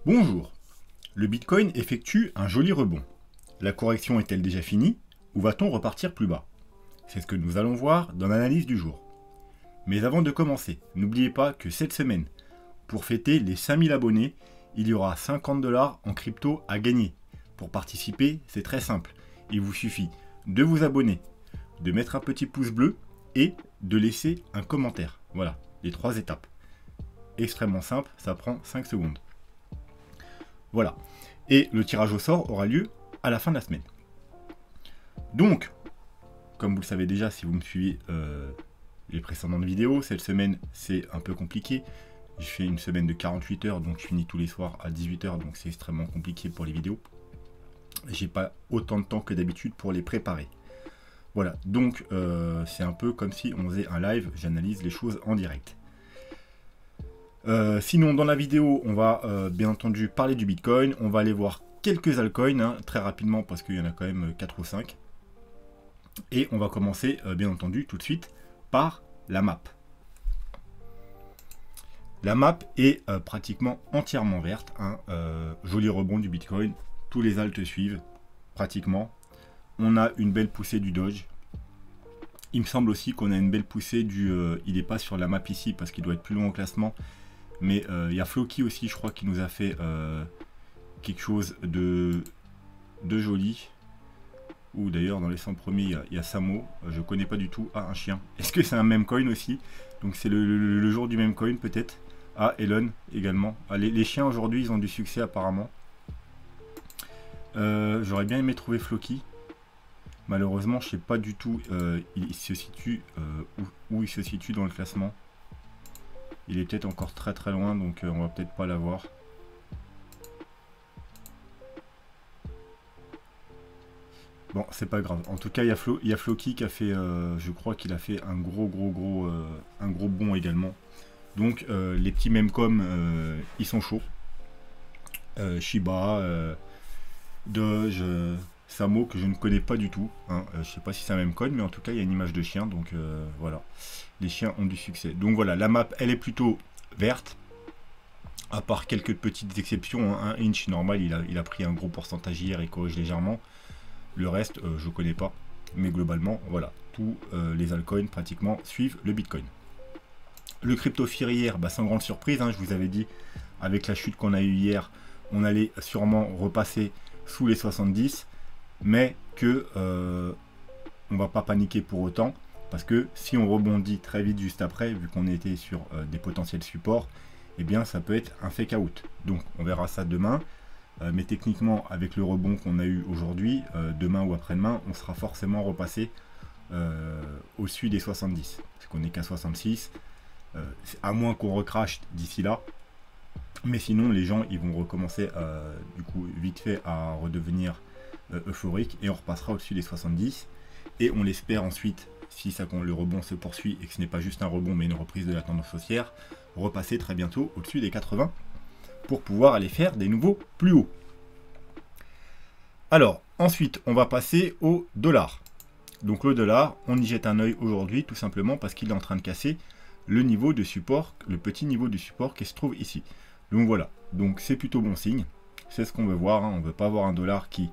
Bonjour. Le Bitcoin effectue un joli rebond. La correction est-elle déjà finie ou va-t-on repartir plus bas? C'est ce que nous allons voir dans l'analyse du jour. Mais avant de commencer, n'oubliez pas que cette semaine, pour fêter les 5000 abonnés, il y aura 50 $ en crypto à gagner. Pour participer, c'est très simple. Il vous suffit de vous abonner, de mettre un petit pouce bleu et de laisser un commentaire. Voilà, les 3 étapes. Extrêmement simple, ça prend 5 secondes. Voilà. Et le tirage au sort aura lieu à la fin de la semaine. Donc, comme vous le savez déjà, si vous me suivez les précédentes vidéos, cette semaine, c'est un peu compliqué. Je fais une semaine de 48 heures, donc je finis tous les soirs à 18 h, donc c'est extrêmement compliqué pour les vidéos. J'ai pas autant de temps que d'habitude pour les préparer. Voilà, donc c'est un peu comme si on faisait un live, j'analyse les choses en direct. Sinon, dans la vidéo, on va bien entendu parler du Bitcoin. On va aller voir quelques altcoins, hein, très rapidement, parce qu'il y en a quand même 4 ou 5. Et on va commencer, bien entendu, tout de suite, par la map. La map est pratiquement entièrement verte. Hein, joli rebond du Bitcoin. Tous les alts suivent, pratiquement. On a une belle poussée du Doge. Il me semble aussi qu'on a une belle poussée du... il n'est pas sur la map ici, parce qu'il doit être plus loin au classement. Mais il y a Floki aussi, je crois, qui nous a fait quelque chose de joli. Ou d'ailleurs, dans les 100 premiers, il y a Samo. Je connais pas du tout. Ah, un chien. Est-ce que c'est un meme coin aussi? Donc c'est le jour du meme coin, peut-être. Ah, Elon également. Ah, les chiens, aujourd'hui, ils ont du succès, apparemment. J'aurais bien aimé trouver Floki. Malheureusement, je sais pas du tout il se situe, où il se situe dans le classement. Il est peut-être encore très très loin, donc on va peut-être pas l'avoir. Bon, c'est pas grave. En tout cas, il y a Floki qui a fait, je crois qu'il a fait un gros bond également. Donc les petits memcom, ils sont chauds. Shiba, Doge, Samo, que je ne connais pas du tout. Hein. Je sais pas si c'est un memcoin, mais en tout cas, il y a une image de chien, donc voilà. Les chiens ont du succès. Donc voilà, la map, elle est plutôt verte. À part quelques petites exceptions. Hein. Un inch normal, il a pris un gros pourcentage hier et corrige légèrement. Le reste, je connais pas. Mais globalement, voilà. Tous les altcoins pratiquement suivent le Bitcoin. Le CryptoFear hier, sans grande surprise. Hein, je vous avais dit, avec la chute qu'on a eue hier, on allait sûrement repasser sous les 70. Mais que on va pas paniquer pour autant. Parce que si on rebondit très vite juste après, vu qu'on était sur des potentiels supports, eh bien ça peut être un fake out. Donc on verra ça demain. Mais techniquement, avec le rebond qu'on a eu aujourd'hui, demain ou après-demain, on sera forcément repassé au-dessus des 70. Parce qu'on n'est qu'à 66. À moins qu'on recrache d'ici là. Mais sinon, les gens ils vont recommencer du coup vite fait à redevenir euphoriques. Et on repassera au-dessus des 70. Et on l'espère ensuite, si le rebond se poursuit et que ce n'est pas juste un rebond mais une reprise de la tendance haussière, repasser très bientôt au-dessus des 80 pour pouvoir aller faire des nouveaux plus hauts. Alors, ensuite, on va passer au dollar. Donc le dollar, on y jette un œil aujourd'hui tout simplement parce qu'il est en train de casser le niveau de support, le petit niveau de support qui se trouve ici. Donc voilà, donc c'est plutôt bon signe. C'est ce qu'on veut voir, hein. On ne veut pas avoir un dollar qui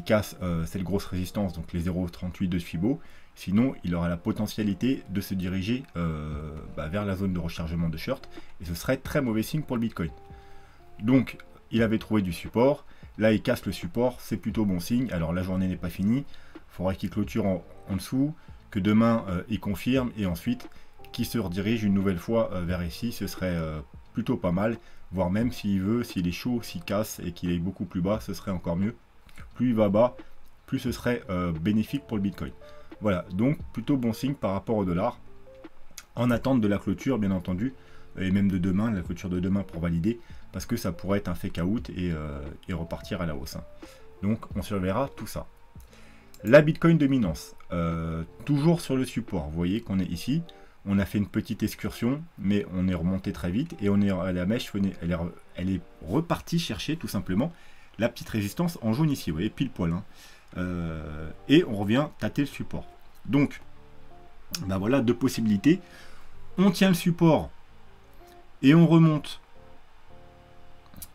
casse cette grosse résistance, donc les 0,38 de Fibo. Sinon, il aura la potentialité de se diriger vers la zone de rechargement de short. Et ce serait très mauvais signe pour le Bitcoin. Donc, il avait trouvé du support. Là, il casse le support. C'est plutôt bon signe. Alors, la journée n'est pas finie. Il faudra qu'il clôture en dessous. Que demain, il confirme. Et ensuite, qu'il se redirige une nouvelle fois vers ici. Ce serait plutôt pas mal. Voire même s'il veut, s'il est chaud, s'il casse et qu'il est beaucoup plus bas, ce serait encore mieux. Plus il va bas, plus ce serait bénéfique pour le Bitcoin. Voilà, donc plutôt bon signe par rapport au dollar. En attente de la clôture, bien entendu, et même de demain, la clôture de demain pour valider, parce que ça pourrait être un fake out et repartir à la hausse. Hein. Donc on surveillera tout ça. La Bitcoin dominance, toujours sur le support. Vous voyez qu'on est ici. On a fait une petite excursion, mais on est remonté très vite et on est à la mèche. Elle est repartie chercher tout simplement la petite résistance en jaune ici. Vous voyez, pile poil. Hein. Et on revient tâter le support. Donc, voilà 2 possibilités. On tient le support et on remonte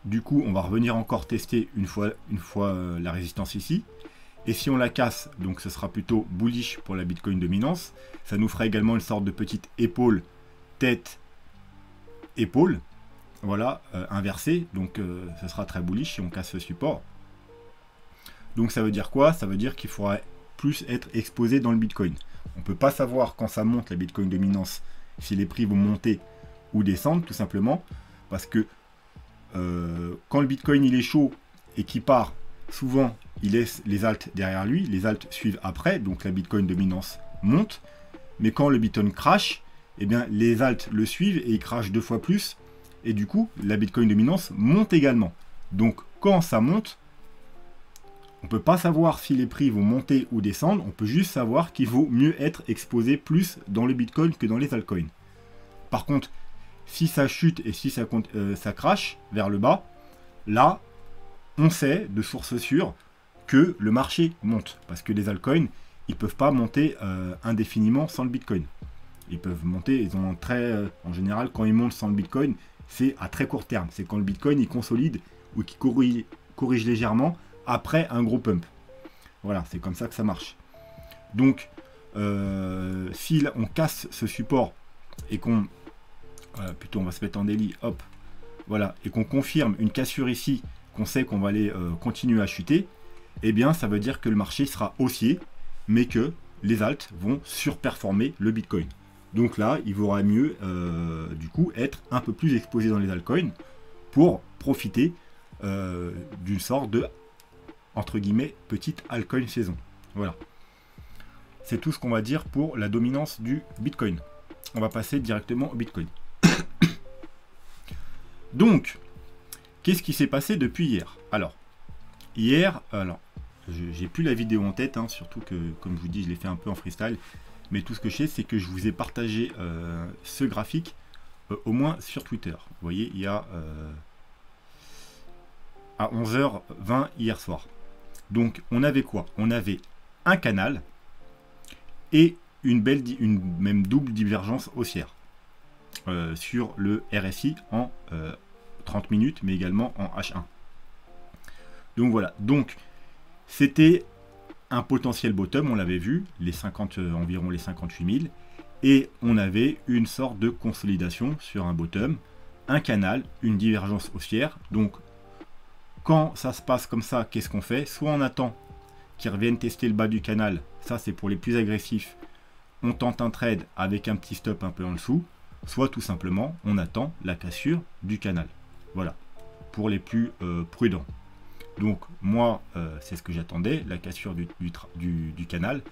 du coup, on va revenir encore tester une fois la résistance ici. Et si on la casse, donc ce sera plutôt bullish pour la Bitcoin dominance. Ça nous fera également une sorte de petite épaule, tête, épaule. Voilà, inversée. Donc ce sera très bullish si on casse ce support. Donc ça veut dire quoi? Ça veut dire qu'il faudra plus être exposé dans le Bitcoin. On ne peut pas savoir quand ça monte la Bitcoin dominance, si les prix vont monter ou descendre, tout simplement. Parce que quand le Bitcoin il est chaud et qu'il part, souvent il laisse les alts derrière lui, les alts suivent après, donc la Bitcoin dominance monte. Mais quand le Bitcoin crash, eh bien les alts le suivent et il crash 2 fois plus. Et du coup, la Bitcoin dominance monte également. Donc quand ça monte, on ne peut pas savoir si les prix vont monter ou descendre, on peut juste savoir qu'il vaut mieux être exposé plus dans le Bitcoin que dans les altcoins. Par contre, si ça chute et si ça crash vers le bas, là, on sait de source sûre que le marché monte. Parce que les altcoins, ils ne peuvent pas monter indéfiniment sans le Bitcoin. Ils peuvent monter, ils ont en général, quand ils montent sans le Bitcoin, c'est à très court terme. C'est quand le Bitcoin, il consolide ou qu'il corrige légèrement après un gros pump. Voilà, c'est comme ça que ça marche. Donc, si on casse ce support et qu'on... plutôt, on va se mettre en daily, hop, voilà, et qu'on confirme une cassure ici, qu'on sait qu'on va aller continuer à chuter, eh bien, ça veut dire que le marché sera haussier, mais que les alts vont surperformer le Bitcoin. Donc là, il vaudra mieux, du coup, être un peu plus exposé dans les altcoins pour profiter d'une sorte de, entre guillemets, petite altcoin saison. Voilà. C'est tout ce qu'on va dire pour la dominance du Bitcoin. On va passer directement au Bitcoin. Donc, qu'est-ce qui s'est passé depuis hier? Alors, hier, j'ai plus la vidéo en tête, hein, surtout que, comme je vous dis, je l'ai fait un peu en freestyle. Mais tout ce que je sais, c'est que je vous ai partagé ce graphique, au moins sur Twitter. Vous voyez, il y a à 11h20 hier soir. Donc, on avait quoi? On avait un canal et une même double divergence haussière sur le RSI en 30 minutes, mais également en H1. Donc voilà. Donc, c'était un potentiel bottom, on l'avait vu, environ les 58 000, et on avait une sorte de consolidation sur un bottom, un canal, une divergence haussière. Donc quand ça se passe comme ça, qu'est-ce qu'on fait? Soit on attend qu'ils reviennent tester le bas du canal, ça c'est pour les plus agressifs, on tente un trade avec un petit stop un peu en dessous, soit tout simplement on attend la cassure du canal. Voilà, pour les plus prudents. Donc moi, c'est ce que j'attendais, la cassure du canal.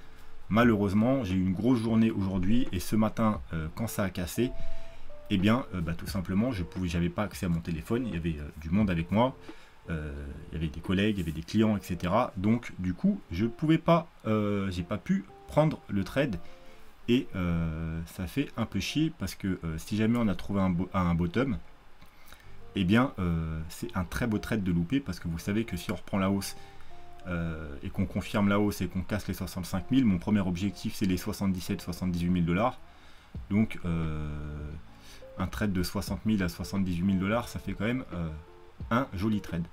Malheureusement, j'ai eu une grosse journée aujourd'hui et ce matin, quand ça a cassé, eh bien, tout simplement, j'avais pas accès à mon téléphone, il y avait du monde avec moi, il y avait des collègues, il y avait des clients, etc. Donc du coup, je pouvais pas, j'ai pas pu prendre le trade et ça fait un peu chier parce que si jamais on a trouvé un bottom, eh bien, c'est un très beau trade de louper parce que vous savez que si on reprend la hausse et qu'on confirme la hausse et qu'on casse les 65 000, mon premier objectif c'est les 77-78 000 $. Donc, un trade de 60 000 à 78 000 $, ça fait quand même un joli trade.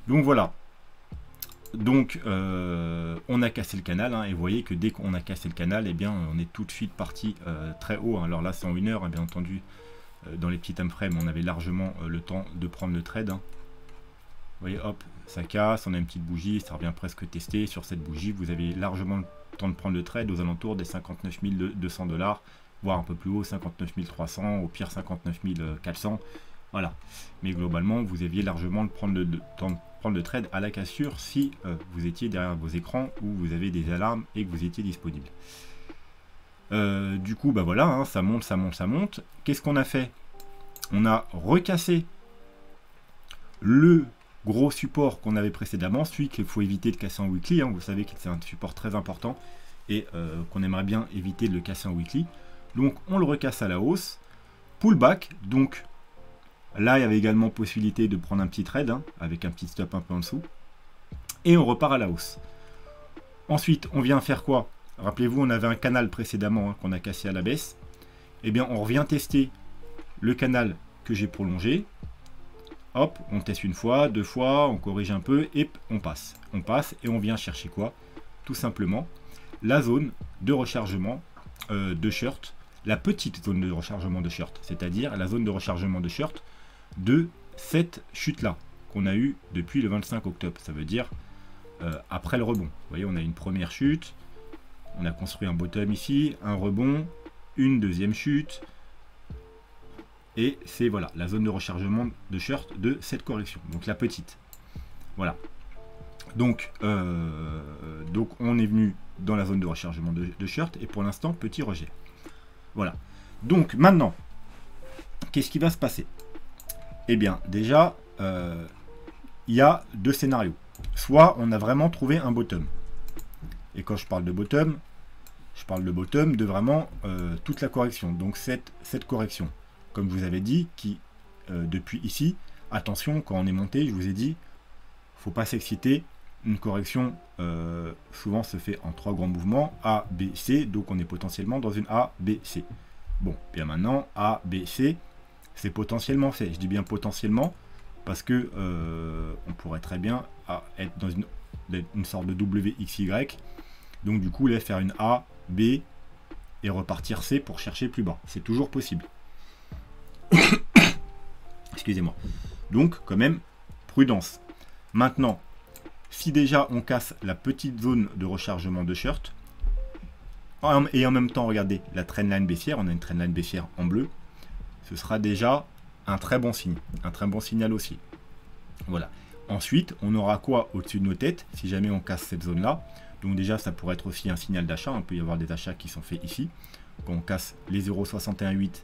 Donc voilà. Donc, on a cassé le canal hein, et vous voyez que dès qu'on a cassé le canal, eh bien, on est tout de suite parti très haut. Hein. Alors là, c'est en 1 heure, hein, bien entendu. Dans les petits time frames, on avait largement le temps de prendre le trade. Hein. Vous voyez, hop, ça casse, on a une petite bougie, ça revient presque testé. Sur cette bougie, vous avez largement le temps de prendre le trade aux alentours des 59 200 $, voire un peu plus haut, 59 300, au pire 59 400. Voilà. Mais globalement, vous aviez largement le temps de prendre le trade à la cassure si vous étiez derrière vos écrans ou vous avez des alarmes et que vous étiez disponible. Du coup, voilà, hein, ça monte, ça monte, ça monte. Qu'est-ce qu'on a fait? On a recassé le gros support qu'on avait précédemment, celui qu'il faut éviter de casser en weekly. Hein. Vous savez que c'est un support très important et qu'on aimerait bien éviter de le casser en weekly. Donc, on le recasse à la hausse. Pullback, donc là, il y avait également possibilité de prendre un petit trade hein, avec un petit stop un peu en dessous. Et on repart à la hausse. Ensuite, on vient faire quoi? Rappelez-vous, on avait un canal précédemment hein, qu'on a cassé à la baisse. Eh bien, on revient tester le canal que j'ai prolongé. hop, on teste une fois, deux fois, on corrige un peu et on passe. On passe et on vient chercher quoi? Tout simplement la zone de rechargement de shirt, la petite zone de rechargement de shirt, c'est-à-dire la zone de rechargement de shirt de cette chute-là qu'on a eu depuis le 25 octobre. Ça veut dire après le rebond. Vous voyez, on a une première chute, on a construit un bottom ici, un rebond, une deuxième chute, et c'est voilà la zone de rechargement de shirt de cette correction, donc la petite. Voilà. Donc on est venu dans la zone de rechargement de shirt, et pour l'instant, petit rejet. Voilà. Donc maintenant, qu'est-ce qui va se passer? Eh bien, déjà, il y a deux scénarios. Soit on a vraiment trouvé un bottom. Et quand je parle de bottom, je parle de bottom de vraiment toute la correction. Donc cette correction, comme je vous avais dit, qui depuis ici, attention, quand on est monté, je vous ai dit, faut pas s'exciter. Une correction souvent se fait en trois grands mouvements, A, B, C. Donc on est potentiellement dans une A, B, C. Bon, bien maintenant, A, B, C, c'est potentiellement fait. Je dis bien potentiellement, parce que on pourrait très bien être dans une sorte de WXY. Donc du coup, là, faire une A, B et repartir C pour chercher plus bas. C'est toujours possible. Excusez-moi. Donc, quand même, prudence. Maintenant, si déjà on casse la petite zone de rechargement de shirt, et en même temps, regardez, la trendline baissière, on a une trendline baissière en bleu, ce sera déjà un très bon signe, un très bon signal aussi. Voilà. Ensuite, on aura quoi au-dessus de nos têtes, si jamais on casse cette zone-là? Donc déjà, ça pourrait être aussi un signal d'achat, il peut y avoir des achats qui sont faits ici. Quand on casse les 0,618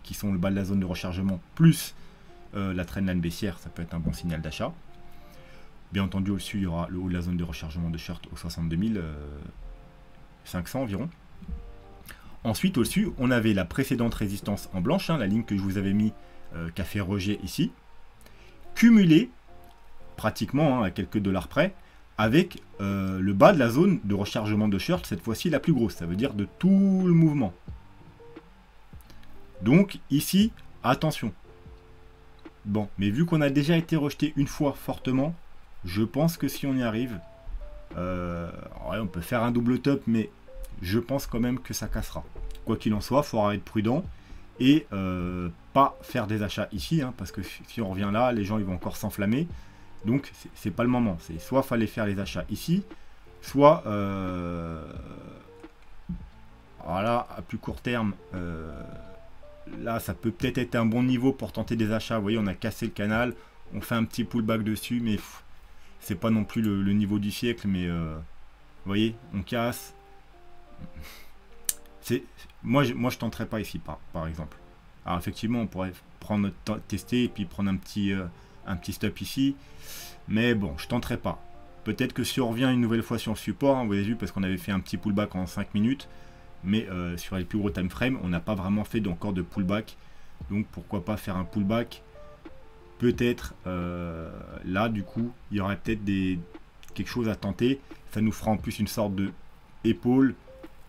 qui sont le bas de la zone de rechargement, plus la trendline baissière, ça peut être un bon signal d'achat. Bien entendu, au-dessus, il y aura le haut de la zone de rechargement de shirt au 62 500 environ. Ensuite, au-dessus, on avait la précédente résistance en blanche, la ligne que je vous avais mis, qui a fait rejet ici, cumulée, pratiquement à quelques dollars près, avec le bas de la zone de rechargement de shirt, cette fois-ci la plus grosse, ça veut dire de tout le mouvement. Donc ici, attention. Bon, mais vu qu'on a déjà été rejeté une fois fortement, je pense que si on y arrive, ouais, on peut faire un double top, mais je pense quand même que ça cassera. Quoi qu'il en soit, il faudra être prudent et pas faire des achats ici, parce que si on revient là, les gens ils vont encore s'enflammer. Donc c'est pas le moment. C'est soit fallait faire les achats ici, soit voilà, à plus court terme, là ça peut peut-être être un bon niveau pour tenter des achats. Vous voyez, on a cassé le canal, on fait un petit pullback dessus, mais c'est pas non plus le niveau du siècle, mais vous voyez, on casse. Moi je tenterai pas ici par exemple. Alors effectivement on pourrait prendre notre temps, tester et puis prendre un petit stop ici, mais bon, je tenterai pas. Peut-être que si on revient une nouvelle fois sur le support, vous avez vu, parce qu'on avait fait un petit pullback en 5 minutes, mais sur les plus gros time frame, on n'a pas vraiment fait encore de pullback, donc pourquoi pas faire un pullback. Peut-être là du coup il y aurait peut-être quelque chose à tenter. Ça nous fera en plus une sorte de épaule,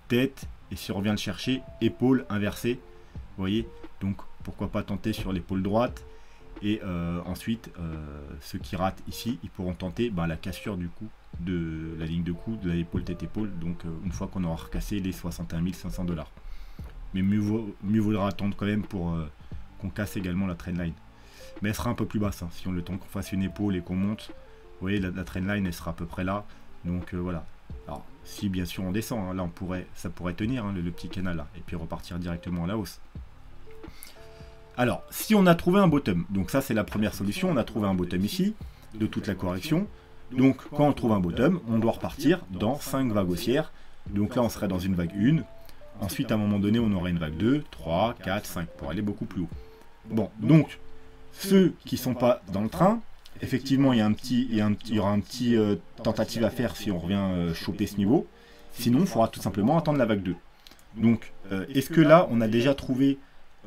tête, et si on revient le chercher, épaule inversée, vous voyez, donc pourquoi pas tenter sur l'épaule droite. Et ensuite, ceux qui ratent ici, ils pourront tenter la cassure du coup de la ligne de coup de l'épaule tête-épaule. Donc une fois qu'on aura recassé les 61 500 $. Mais mieux vaudra attendre quand même pour qu'on casse également la trendline. Mais elle sera un peu plus basse, si on le temps qu'on fasse une épaule et qu'on monte. Vous voyez, la trendline elle sera à peu près là. Donc voilà. Alors si bien sûr on descend, là ça pourrait tenir le petit canal là, et puis repartir directement à la hausse. Alors, si on a trouvé un bottom, donc ça c'est la première solution, on a trouvé un bottom ici, de toute la correction. Donc quand on trouve un bottom, on doit repartir dans 5 vagues haussières. Donc là on serait dans une vague 1, ensuite à un moment donné on aurait une vague 2, 3, 4, 5, pour aller beaucoup plus haut. Bon, donc, ceux qui ne sont pas dans le train, effectivement il y aura un petit tentative à faire si on revient choper ce niveau. Sinon il faudra tout simplement attendre la vague 2. Donc, est-ce que là on a déjà trouvé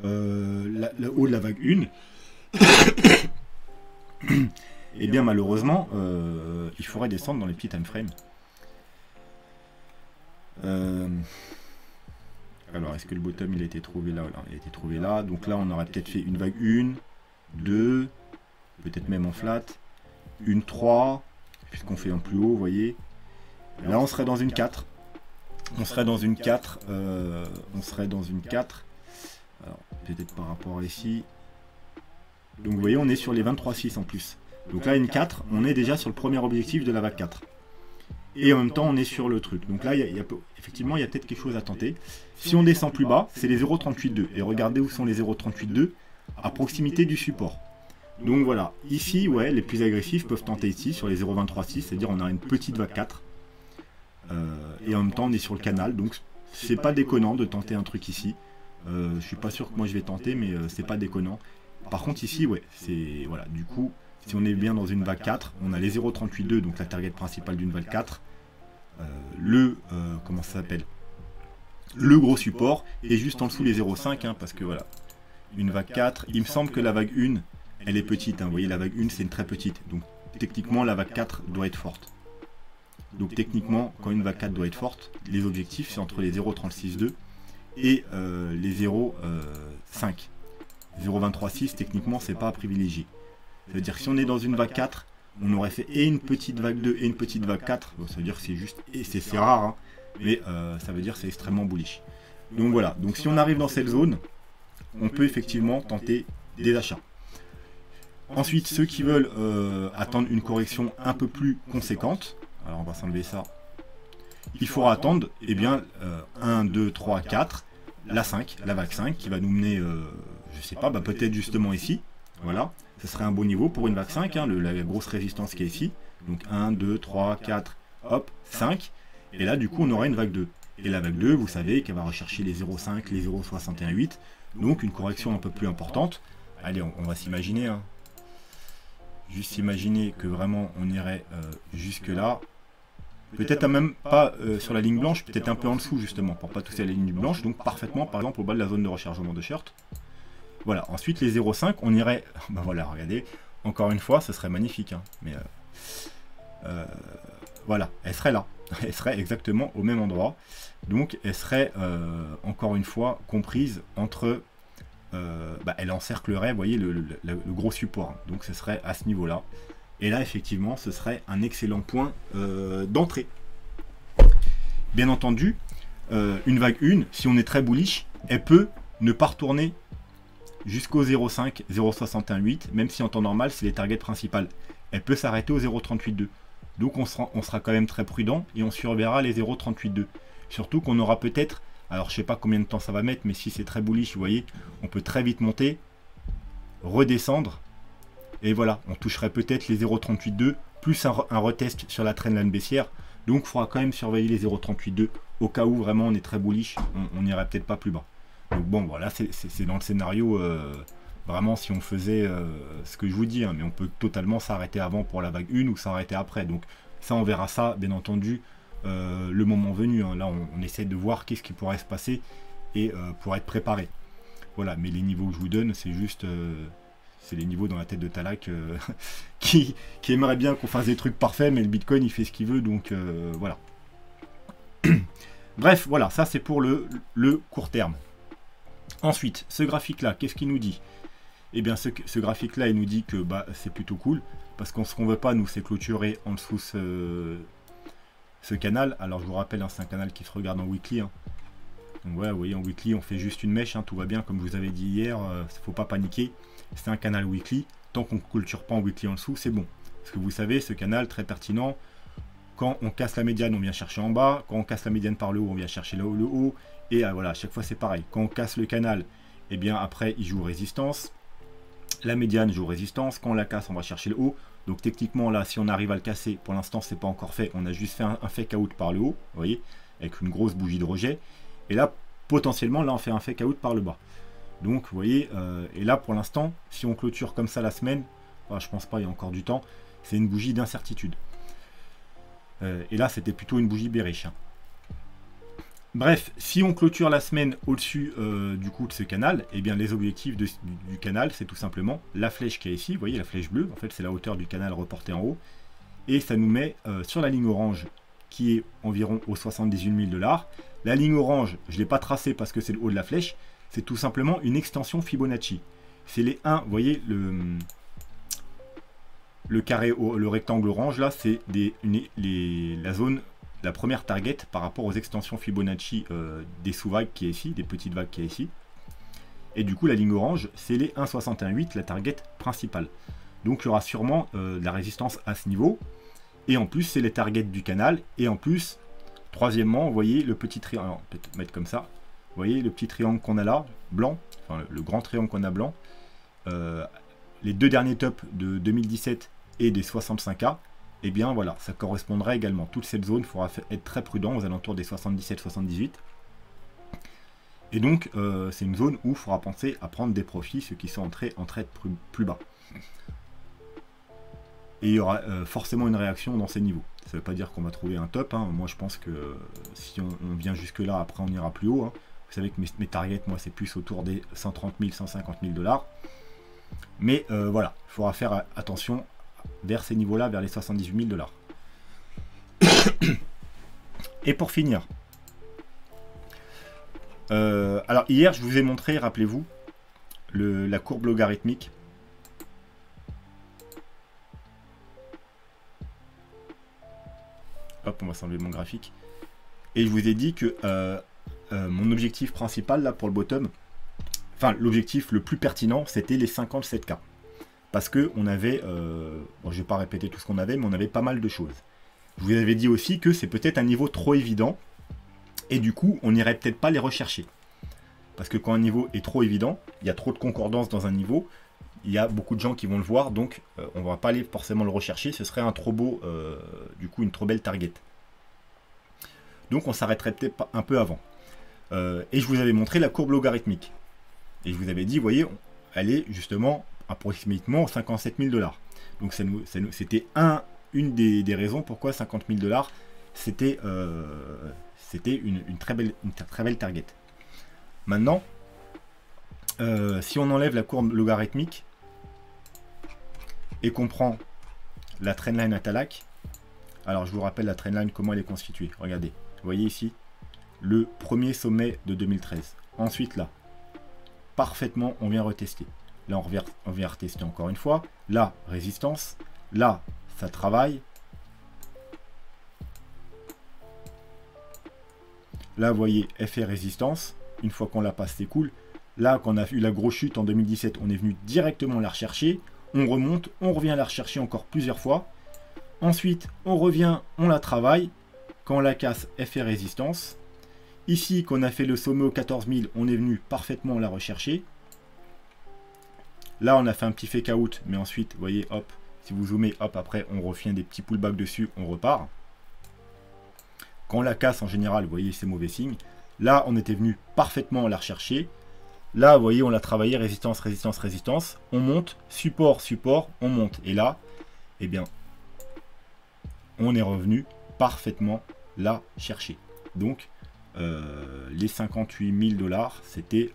le haut de la vague 1? Et bien malheureusement il faudrait descendre dans les petits time frames. Alors est-ce que le bottom il a été trouvé là? Il a été trouvé là, donc là on aurait peut-être fait une vague 1, 2, peut-être même en flat, une 3, puisqu'on fait en plus haut, vous voyez. Là, on serait dans une 4. On serait dans une 4. On serait dans une 4. Alors, peut-être par rapport à ici. Donc, vous voyez, on est sur les 23,6 en plus. Donc là, une 4, on est déjà sur le premier objectif de la vague 4. Et en même temps, on est sur le truc. Donc là, effectivement, il y a peut-être quelque chose à tenter. Si on descend plus bas, c'est les 0,38,2. Et regardez où sont les 0,38,2 à proximité du support. Donc voilà, ici, ouais, les plus agressifs peuvent tenter ici, sur les 0,236, c'est-à-dire on a une petite vague 4. Et en même temps, on est sur le canal, donc c'est pas déconnant de tenter un truc ici. Je suis pas sûr que moi je vais tenter, mais c'est pas déconnant. Par contre, ici, ouais, c'est... Voilà, du coup, si on est bien dans une vague 4, on a les 0,38,2, donc la target principale d'une vague 4. Comment ça s'appelle? Le gros support, et juste en dessous les 0,5, hein, parce que voilà, une vague 4, il me semble que la vague 1, elle est petite, hein, vous voyez, la vague 1, c'est une très petite, donc techniquement, la vague 4 doit être forte. Donc techniquement, quand une vague 4 doit être forte, les objectifs, c'est entre les 0,36,2 et les 0,5. 0,236, techniquement, c'est pas à privilégier. Ça veut dire que si on est dans une vague 4, on aurait fait et une petite vague 2 et une petite vague 4. Donc ça veut dire que c'est juste, et c'est rare, hein, mais ça veut dire que c'est extrêmement bullish. Donc voilà, donc si on arrive dans cette zone, on peut effectivement tenter des achats. Ensuite, ceux qui veulent attendre une correction un peu plus conséquente, alors on va s'enlever ça, il faudra attendre, eh bien, 1, 2, 3, 4, la 5, la vague 5, qui va nous mener, je sais pas, bah, peut-être justement ici, voilà, ce serait un beau niveau pour une vague 5, hein, la grosse résistance qui est ici, donc 1, 2, 3, 4, hop, 5, et là, du coup, on aura une vague 2. Et la vague 2, vous savez qu'elle va rechercher les 0,5, les 0,61,8, donc une correction un peu plus importante. Allez, on va s'imaginer, hein. Juste imaginer que vraiment on irait jusque là. Peut-être même pas sur la ligne blanche, peut-être un peu en dessous justement, pour pas toucher à la ligne blanche, donc parfaitement par exemple au bas de la zone de rechargement de shirt. Voilà, ensuite les 0,5, on irait, ben voilà, regardez, encore une fois, ce serait magnifique, hein, mais voilà, elle serait là, elle serait exactement au même endroit, donc elle serait encore une fois comprise entre... elle encerclerait, vous voyez, le gros support. Hein. Donc ce serait à ce niveau-là. Et là, effectivement, ce serait un excellent point d'entrée. Bien entendu, une vague 1, si on est très bullish, elle peut ne pas retourner jusqu'au 0,5, 0,61,8, même si en temps normal, c'est les targets principales. Elle peut s'arrêter au 0,38,2. Donc on sera quand même très prudent et on surveillera les 0,38,2. Surtout qu'on aura peut-être... Alors je sais pas combien de temps ça va mettre, mais si c'est très bullish, vous voyez, on peut très vite monter, redescendre, et voilà, on toucherait peut-être les 0,38,2, plus un retest sur la trendline baissière, donc il faudra quand même surveiller les 0,38,2, au cas où vraiment on est très bullish, on n'irait peut-être pas plus bas. Donc bon, voilà, c'est dans le scénario, vraiment si on faisait ce que je vous dis, hein, mais on peut totalement s'arrêter avant pour la vague 1 ou s'arrêter après, donc ça on verra ça, bien entendu, le moment venu, hein. Là on essaie de voir qu'est-ce qui pourrait se passer et pour être préparé. Voilà, mais les niveaux que je vous donne, c'est juste c'est les niveaux dans la tête de Talak qui aimerait bien qu'on fasse des trucs parfaits, mais le Bitcoin il fait ce qu'il veut, donc voilà. Bref, voilà, ça c'est pour le court terme. Ensuite, ce graphique là, qu'est-ce qu'il nous dit? Eh bien ce graphique là il nous dit que bah, c'est plutôt cool, parce qu'on ce qu'on veut pas nous c'est clôturer en dessous ce canal. Alors je vous rappelle, hein, c'est un canal qui se regarde en weekly, hein. Donc voilà, vous voyez, en weekly on fait juste une mèche, hein, tout va bien, comme je vous avais dit hier, faut pas paniquer, c'est un canal weekly, tant qu'on ne clôture pas en weekly en dessous, c'est bon. Parce que vous savez, ce canal très pertinent, quand on casse la médiane on vient chercher en bas, quand on casse la médiane par le haut on vient chercher le haut, et voilà, à chaque fois c'est pareil, quand on casse le canal, et bien après il joue résistance, la médiane joue résistance, quand on la casse on va chercher le haut. Donc techniquement là, si on arrive à le casser, pour l'instant c'est pas encore fait, on a juste fait un fake out par le haut, vous voyez, avec une grosse bougie de rejet. Et là, potentiellement, là on fait un fake out par le bas. Donc vous voyez, et là pour l'instant, si on clôture comme ça la semaine, enfin, je pense pas, il y a encore du temps, c'est une bougie d'incertitude. Et là c'était plutôt une bougie bearish, hein. Bref, si on clôture la semaine au-dessus du coup de ce canal, et bien les objectifs du canal, c'est tout simplement la flèche qui est ici, vous voyez la flèche bleue, en fait c'est la hauteur du canal reportée en haut, et ça nous met sur la ligne orange qui est environ aux 78 000 $. La ligne orange, je ne l'ai pas tracée parce que c'est le haut de la flèche, c'est tout simplement une extension Fibonacci. C'est les 1, vous voyez, le carré, le rectangle orange, là, c'est la zone, la première target par rapport aux extensions Fibonacci des sous-vagues qui est ici, des petites vagues qui est ici. Et du coup, la ligne orange, c'est les 1,68, la target principale. Donc, il y aura sûrement de la résistance à ce niveau. Et en plus, c'est les targets du canal. Et en plus, troisièmement, vous voyez le petit triangle, peut-être mettre comme ça. Vous voyez le petit triangle qu'on a là, blanc, enfin le grand triangle qu'on a blanc. Les deux derniers tops de 2017 et des 65K, et bien voilà, ça correspondrait également. Toute cette zone, il faudra être très prudent aux alentours des 77-78. Et donc, c'est une zone où il faudra penser à prendre des profits, ceux qui sont entrés en trade plus bas. Et il y aura forcément une réaction dans ces niveaux. Ça ne veut pas dire qu'on va trouver un top. Hein. Moi, je pense que si on vient jusque-là, après, on ira plus haut. Hein. Vous savez que mes targets, moi, c'est plus autour des 130 000, 150 000 $. Mais voilà, il faudra faire attention vers ces niveaux-là, vers les 78 000 $. Et pour finir, alors hier, je vous ai montré, rappelez-vous, la courbe logarithmique. Hop, on va s'enlever mon graphique. Et je vous ai dit que mon objectif principal là pour le bottom, enfin l'objectif le plus pertinent, c'était les 57K. Parce que on avait, bon, je ne vais pas répéter tout ce qu'on avait, mais on avait pas mal de choses. Je vous avais dit aussi que c'est peut-être un niveau trop évident. Et du coup, on n'irait peut-être pas les rechercher. Parce que quand un niveau est trop évident, il y a trop de concordance dans un niveau, il y a beaucoup de gens qui vont le voir, donc on ne va pas aller forcément le rechercher, ce serait un trop beau, du coup une trop belle target. Donc on s'arrêterait peut-être un peu avant. Et je vous avais montré la courbe logarithmique. Et je vous avais dit, vous voyez, elle est justement approximativement 57 000 $. Donc c'était une des raisons pourquoi 50 000 $, c'était une très belle target. Maintenant, si on enlève la courbe logarithmique et qu'on prend la trendline à Talac, alors je vous rappelle la trendline, comment elle est constituée. Regardez, vous voyez ici, le premier sommet de 2013. Ensuite là, parfaitement, on vient retester. Là, on vient retester encore une fois. Là, résistance. Là, ça travaille. Là, vous voyez, effet résistance. Une fois qu'on la passe, c'est cool. Là, quand on a eu la grosse chute en 2017, on est venu directement la rechercher. On remonte, on revient la rechercher encore plusieurs fois. Ensuite, on revient, on la travaille. Quand on la casse, effet résistance. Ici, quand on a fait le sommet aux 14 000, on est venu parfaitement la rechercher. Là, on a fait un petit fake out, mais ensuite, vous voyez, hop, si vous zoomez, hop, après, on refait des petits pullbacks dessus, on repart. Quand on la casse, en général, vous voyez, c'est mauvais signe. Là, on était venu parfaitement la rechercher. Là, vous voyez, on l'a travaillé, résistance, résistance, résistance. On monte, support, support, on monte. Et là, eh bien, on est revenu parfaitement la chercher. Donc, les 58 000 $, c'était...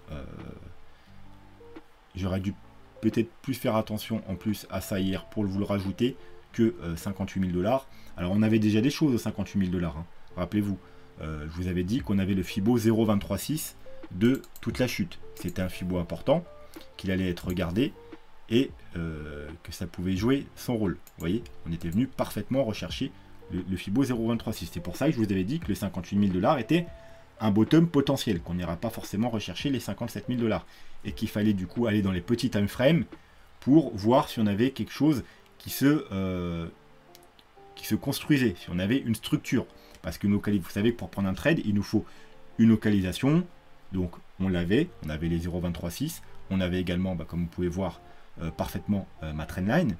j'aurais dû peut-être plus faire attention en plus à ça hier pour vous le rajouter que 58 000 $. Alors, on avait déjà des choses aux 58 000 $. Hein. Rappelez-vous, je vous avais dit qu'on avait le Fibo 0,236 de toute la chute. C'était un Fibo important, qu'il allait être regardé et que ça pouvait jouer son rôle. Vous voyez, on était venu parfaitement rechercher le Fibo 0,236. C'est pour ça que je vous avais dit que les 58 000 $ étaient un bottom potentiel, qu'on n'ira pas forcément rechercher les 57 000 $. Et qu'il fallait du coup aller dans les petits time frames pour voir si on avait quelque chose qui se construisait, si on avait une structure. Parce que vous savez que pour prendre un trade, il nous faut une localisation. Donc on avait les 0,236. On avait également, comme vous pouvez voir parfaitement, ma trendline.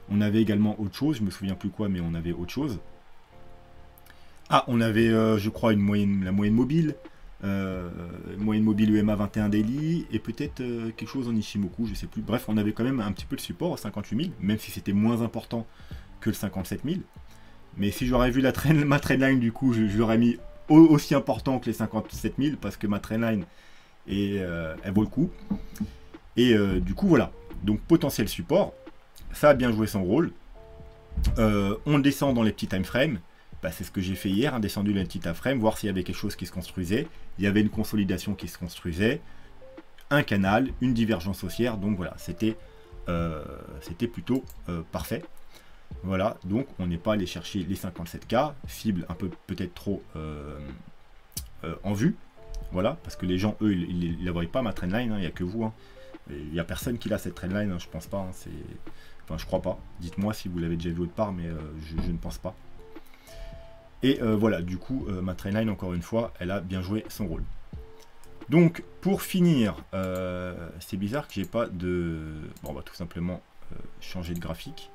On avait également autre chose, je me souviens plus quoi, mais on avait autre chose. Ah, on avait, je crois, la moyenne mobile. Moyenne mobile EMA 21 daily. Et peut-être quelque chose en Ishimoku, je sais plus. Bref, on avait quand même un petit peu de support au 58 000, même si c'était moins important que le 57 000. Mais si j'aurais vu ma trendline, du coup, je l'aurais mis aussi important que les 57 000 parce que ma trendline, elle vaut le coup. Et du coup, voilà. Donc, potentiel support. Ça a bien joué son rôle. On descend dans les petits time frames. C'est ce que j'ai fait hier, descendu dans les petits time frames, voir s'il y avait quelque chose qui se construisait. Il y avait une consolidation qui se construisait. Un canal, une divergence haussière. Donc voilà, c'était plutôt parfait. Voilà, donc on n'est pas allé chercher les 57K, cible un peu peut-être trop en vue. Voilà, parce que les gens, eux, ils ne la voient pas, ma trendline, il n'y a que vous. Hein. Il n'y a personne qui a cette trendline, hein, je pense pas. Hein, enfin, je crois pas. Dites-moi si vous l'avez déjà vu autre part, mais je ne pense pas. Et voilà, du coup, ma trendline, encore une fois, elle a bien joué son rôle. Donc, pour finir, c'est bizarre que j'ai pas de... Bon, on va tout simplement changer de graphique.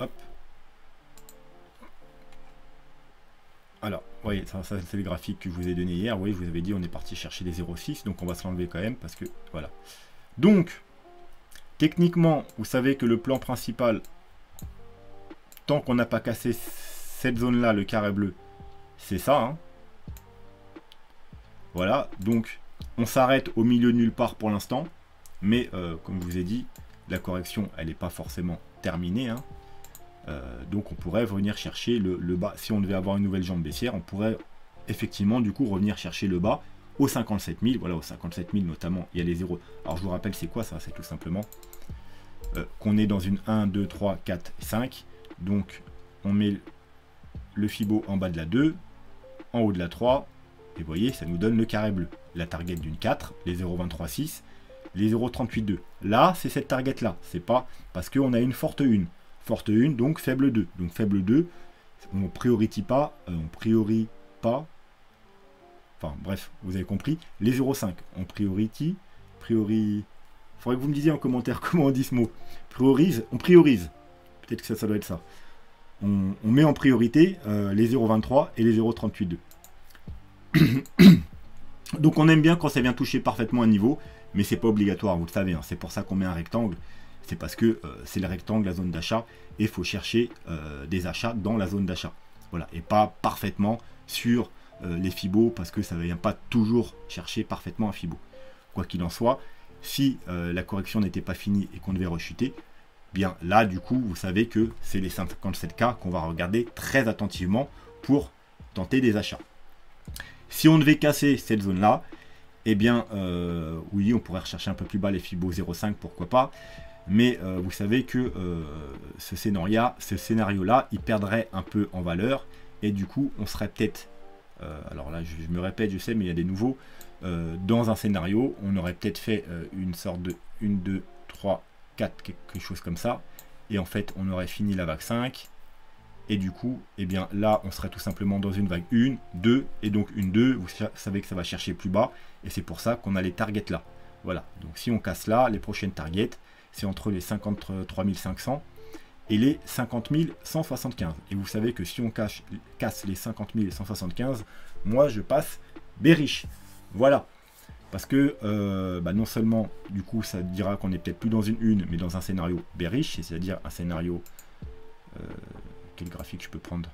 Hop. Alors, vous voyez, ça c'est le graphique que je vous ai donné hier. Vous voyez, je vous avais dit on est parti chercher les 0,6, donc on va se l'enlever quand même parce que voilà. Donc, techniquement, vous savez que le plan principal, tant qu'on n'a pas cassé cette zone-là, le carré bleu, c'est ça. Hein. Voilà, donc on s'arrête au milieu de nulle part pour l'instant, mais comme je vous ai dit, la correction, elle n'est pas forcément terminée. Hein. Donc on pourrait venir chercher le bas. Si on devait avoir une nouvelle jambe baissière, on pourrait effectivement du coup revenir chercher le bas aux 57 000. Voilà, aux 57 000 notamment, il y a les zéros. Alors je vous rappelle, c'est quoi ça? C'est tout simplement qu'on est dans une 1, 2, 3, 4, 5. Donc on met le Fibo en bas de la 2, en haut de la 3. Et vous voyez, ça nous donne le carré bleu. La target d'une 4, les 0,23,6, les 0,38,2. Là, c'est cette target-là. C'est pas parce qu'on a une forte 1. Forte 1, donc faible 2. Donc faible 2, on ne priorise pas, enfin bref, vous avez compris, les 0,5. On priorise, il faudrait que vous me disiez en commentaire comment on dit ce mot. On priorise. Peut-être que ça doit être ça. On met en priorité les 0,23 et les 0,38,2. Donc on aime bien quand ça vient toucher parfaitement un niveau, mais c'est pas obligatoire, vous le savez. Hein. C'est pour ça qu'on met un rectangle. C'est parce que c'est le rectangle, la zone d'achat, et il faut chercher des achats dans la zone d'achat. Voilà, et pas parfaitement sur les Fibo, parce que ça ne vient pas toujours chercher parfaitement un Fibo. Quoi qu'il en soit, si la correction n'était pas finie et qu'on devait rechuter, bien là, du coup, vous savez que c'est les 57K qu'on va regarder très attentivement pour tenter des achats. Si on devait casser cette zone-là, eh bien, oui, on pourrait rechercher un peu plus bas les Fibo 0,5, pourquoi pas. Mais vous savez que ce scénario-là, il perdrait un peu en valeur. Et du coup, on serait peut-être... alors là, je me répète, je sais, mais il y a des nouveaux. Dans un scénario, on aurait peut-être fait une sorte de 1, 2, 3, 4, quelque chose comme ça. Et en fait, on aurait fini la vague 5. Et du coup, eh bien là, on serait tout simplement dans une vague 1, 2. Et donc une 2, vous savez que ça va chercher plus bas. Et c'est pour ça qu'on a les targets là. Voilà, donc si on casse là, les prochaines targets, c'est entre les 53 500 et les 50 175. Et vous savez que si on casse les 50 175, moi je passe bearish. Voilà. Parce que non seulement du coup ça dira qu'on est peut-être plus dans une 1, mais dans un scénario bearish, c'est-à-dire un scénario... quel graphique je peux prendre?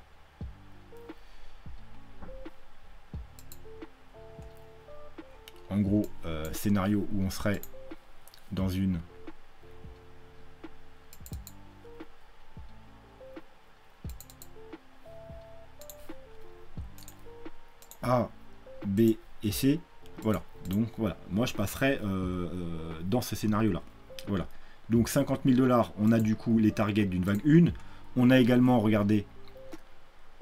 En gros, scénario où on serait dans une... A, B et C. Voilà. Donc voilà. Moi je passerai dans ce scénario-là. Voilà. Donc 50 000 $, on a du coup les targets d'une vague 1. On a également, regardez,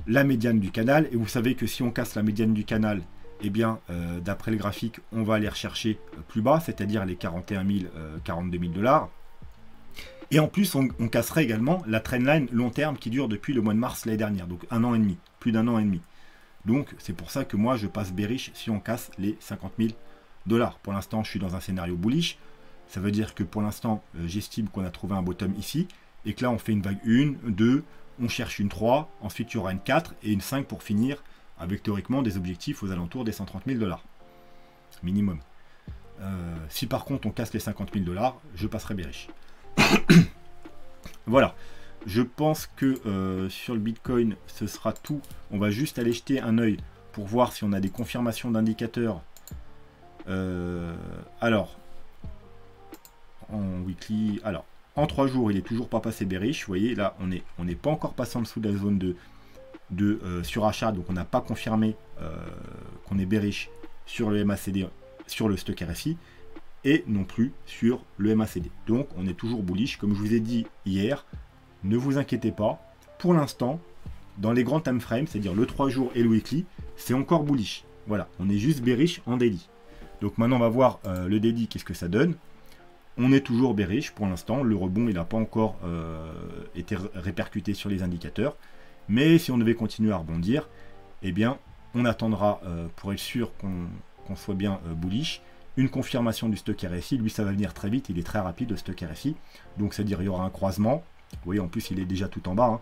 la médiane du canal. Et vous savez que si on casse la médiane du canal, eh bien, d'après le graphique, on va aller rechercher plus bas, c'est-à-dire les 41 000, 42 000 $. Et en plus, on casserait également la trendline long terme qui dure depuis le mois de mars l'année dernière. Donc 1 an et demi, plus d'1 an et demi. Donc c'est pour ça que moi je passe bearish si on casse les 50 000 $. Pour l'instant je suis dans un scénario bullish. Ça veut dire que pour l'instant j'estime qu'on a trouvé un bottom ici. Et que là on fait une vague 1, 2, on cherche une 3, ensuite il y aura une 4 et une 5 pour finir avec théoriquement des objectifs aux alentours des 130 000 $ minimum. Si par contre on casse les 50 000 $, je passerai bearish. Voilà. Je pense que sur le Bitcoin, ce sera tout. On va juste aller jeter un œil pour voir si on a des confirmations d'indicateurs. Alors, en weekly, alors, en 3 jours, il n'est toujours pas passé bearish. Vous voyez, là, on n'est pas encore passé en dessous de la zone de surachat. Donc, on n'a pas confirmé qu'on est bearish sur le MACD, sur le stock RSI. et non plus sur le MACD. Donc on est toujours bullish. Comme je vous ai dit hier, ne vous inquiétez pas. Pour l'instant, dans les grands time frames, c'est-à-dire le 3 jours et le weekly, c'est encore bullish. Voilà, on est juste bearish en daily. Donc maintenant on va voir le daily, qu'est-ce que ça donne. On est toujours bearish pour l'instant. Le rebond, il n'a pas encore été répercuté sur les indicateurs. Mais si on devait continuer à rebondir, eh bien, on attendra pour être sûr qu'on soit bien bullish. Une confirmation du stock RSI. Lui, ça va venir très vite. Il est très rapide, le stock RSI. Donc, c'est-à-dire il y aura un croisement. Vous voyez, en plus, il est déjà tout en bas. Hein.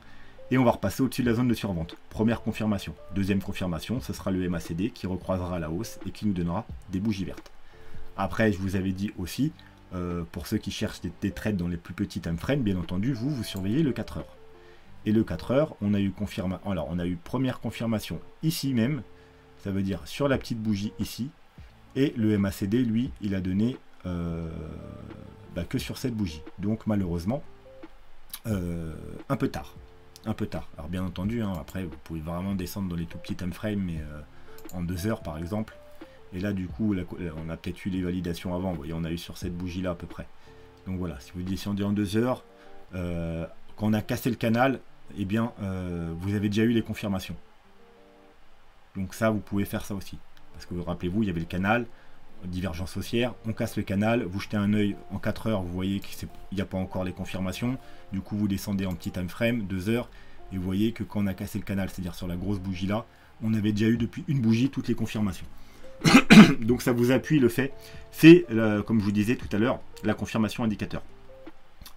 Et on va repasser au-dessus de la zone de survente. Première confirmation. Deuxième confirmation, ce sera le MACD qui recroisera à la hausse et qui nous donnera des bougies vertes. Après, je vous avais dit aussi, pour ceux qui cherchent des trades dans les plus petits time frames, bien entendu, vous surveillez le 4 heures. Et le 4 heures, on a eu première confirmation ici même, ça veut dire sur la petite bougie ici, et le MACD, lui, il a donné que sur cette bougie. Donc malheureusement, un peu tard. Un peu tard. Alors bien entendu, hein, après, vous pouvez vraiment descendre dans les tout petits time frames, mais en 2 heures par exemple. Et là, du coup, on a peut-être eu les validations avant. Vous voyez, on a eu sur cette bougie-là à peu près. Donc voilà, si vous descendez en 2 heures, quand on a cassé le canal, eh bien, vous avez déjà eu les confirmations. Donc ça, vous pouvez faire ça aussi. Parce que rappelez-vous, il y avait le canal, divergence haussière, on casse le canal, vous jetez un œil en 4 heures, vous voyez qu'il n'y a pas encore les confirmations. Du coup, vous descendez en petit time frame, 2 heures, et vous voyez que quand on a cassé le canal, c'est-à-dire sur la grosse bougie-là, on avait déjà eu depuis une bougie toutes les confirmations. Donc ça vous appuie le fait, c'est comme je vous disais tout à l'heure, la confirmation indicateur.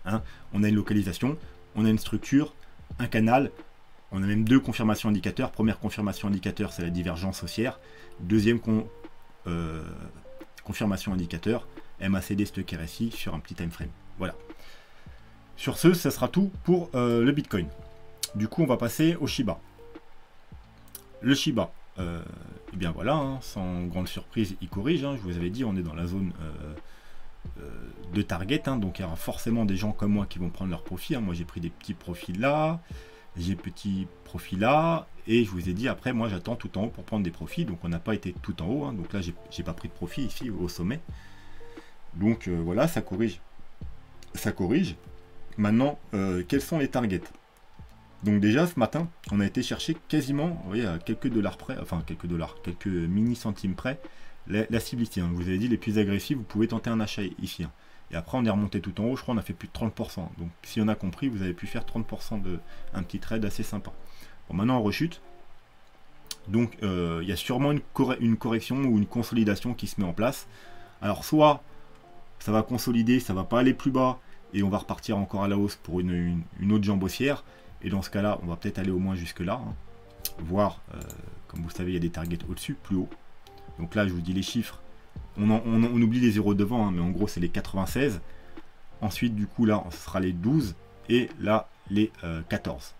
Hein, on a une localisation, on a une structure, un canal, on a même 2 confirmations indicateurs. Première confirmation indicateur, c'est la divergence haussière. Deuxième confirmation indicateur, MACD stock RSI sur un petit time frame. Voilà. Sur ce, ça sera tout pour le Bitcoin. Du coup, on va passer au Shiba. Le Shiba. Et bien voilà, hein, sans grande surprise, il corrige. Hein, je vous avais dit, on est dans la zone de target. Hein, donc il y aura forcément des gens comme moi qui vont prendre leur profit. Hein. Moi j'ai pris des petits profits là, j'ai petits profits là. Et je vous ai dit après, moi j'attends tout en haut pour prendre des profits. Donc on n'a pas été tout en haut. Hein, donc là j'ai pas pris de profit ici au sommet. Donc voilà, ça corrige. Ça corrige. Maintenant, quels sont les targets? Donc déjà ce matin, on a été chercher quasiment, vous voyez, à quelques dollars près, enfin quelques dollars, quelques mini centimes près, la cible ici. Hein. Je vous avais dit, les plus agressifs, vous pouvez tenter un achat ici. Hein. Et après, on est remonté tout en haut, je crois on a fait plus de 30%. Donc si on a compris, vous avez pu faire 30% de un petit trade assez sympa. Bon, maintenant on rechute. Donc il y a sûrement une correction ou une consolidation qui se met en place. Alors soit ça va consolider, ça va pas aller plus bas, et on va repartir encore à la hausse pour une autre jambe haussière. Et dans ce cas-là, on va peut-être aller au moins jusque-là. Hein. Voir, comme vous savez, il y a des targets au-dessus, plus haut. Donc là, je vous dis les chiffres. On oublie les zéros devant, hein, mais en gros, c'est les 96. Ensuite, du coup, là, ce sera les 12. Et là, les 14.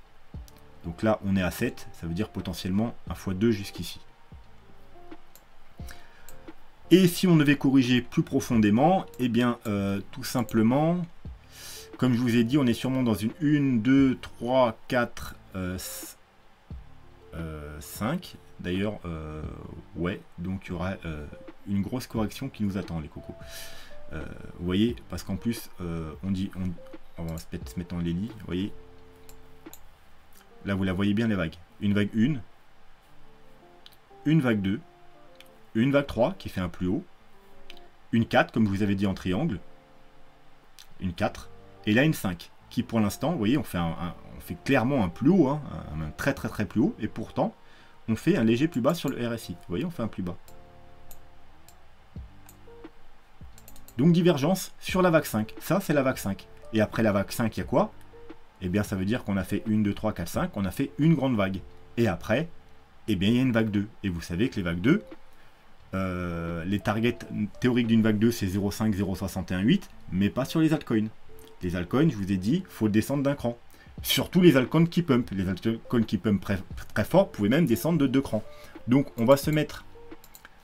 Donc là, on est à 7. Ça veut dire potentiellement 1 x 2 jusqu'ici. Et si on devait corriger plus profondément, eh bien, tout simplement... Comme je vous ai dit, on est sûrement dans une 1, 2, 3, 4, 5. D'ailleurs, ouais, donc il y aura une grosse correction qui nous attend, les cocos. Vous voyez, parce qu'en plus, on va se mettre en lélie, vous voyez. Là, vous la voyez bien, les vagues. Une vague 1, une vague 2, une vague 3 qui fait un plus haut, une 4, comme je vous avais dit en triangle, une 4, et là une 5, qui pour l'instant, vous voyez, on fait clairement un plus haut, hein, un très très très plus haut, et pourtant, on fait un léger plus bas sur le RSI. Vous voyez, on fait un plus bas. Donc divergence sur la vague 5. Ça, c'est la vague 5. Et après la vague 5, il y a quoi? Eh bien, ça veut dire qu'on a fait 1, 2, 3, 4, 5, on a fait une grande vague. Et après, eh bien, il y a une vague 2. Et vous savez que les vagues 2, les targets théoriques d'une vague 2, c'est 0,5, 0,618, mais pas sur les altcoins. Les altcoins, je vous ai dit, il faut descendre d'un cran. Surtout les altcoins qui pump. Les altcoins qui pump très fort, vous pouvez même descendre de 2 crans. Donc, on va se mettre...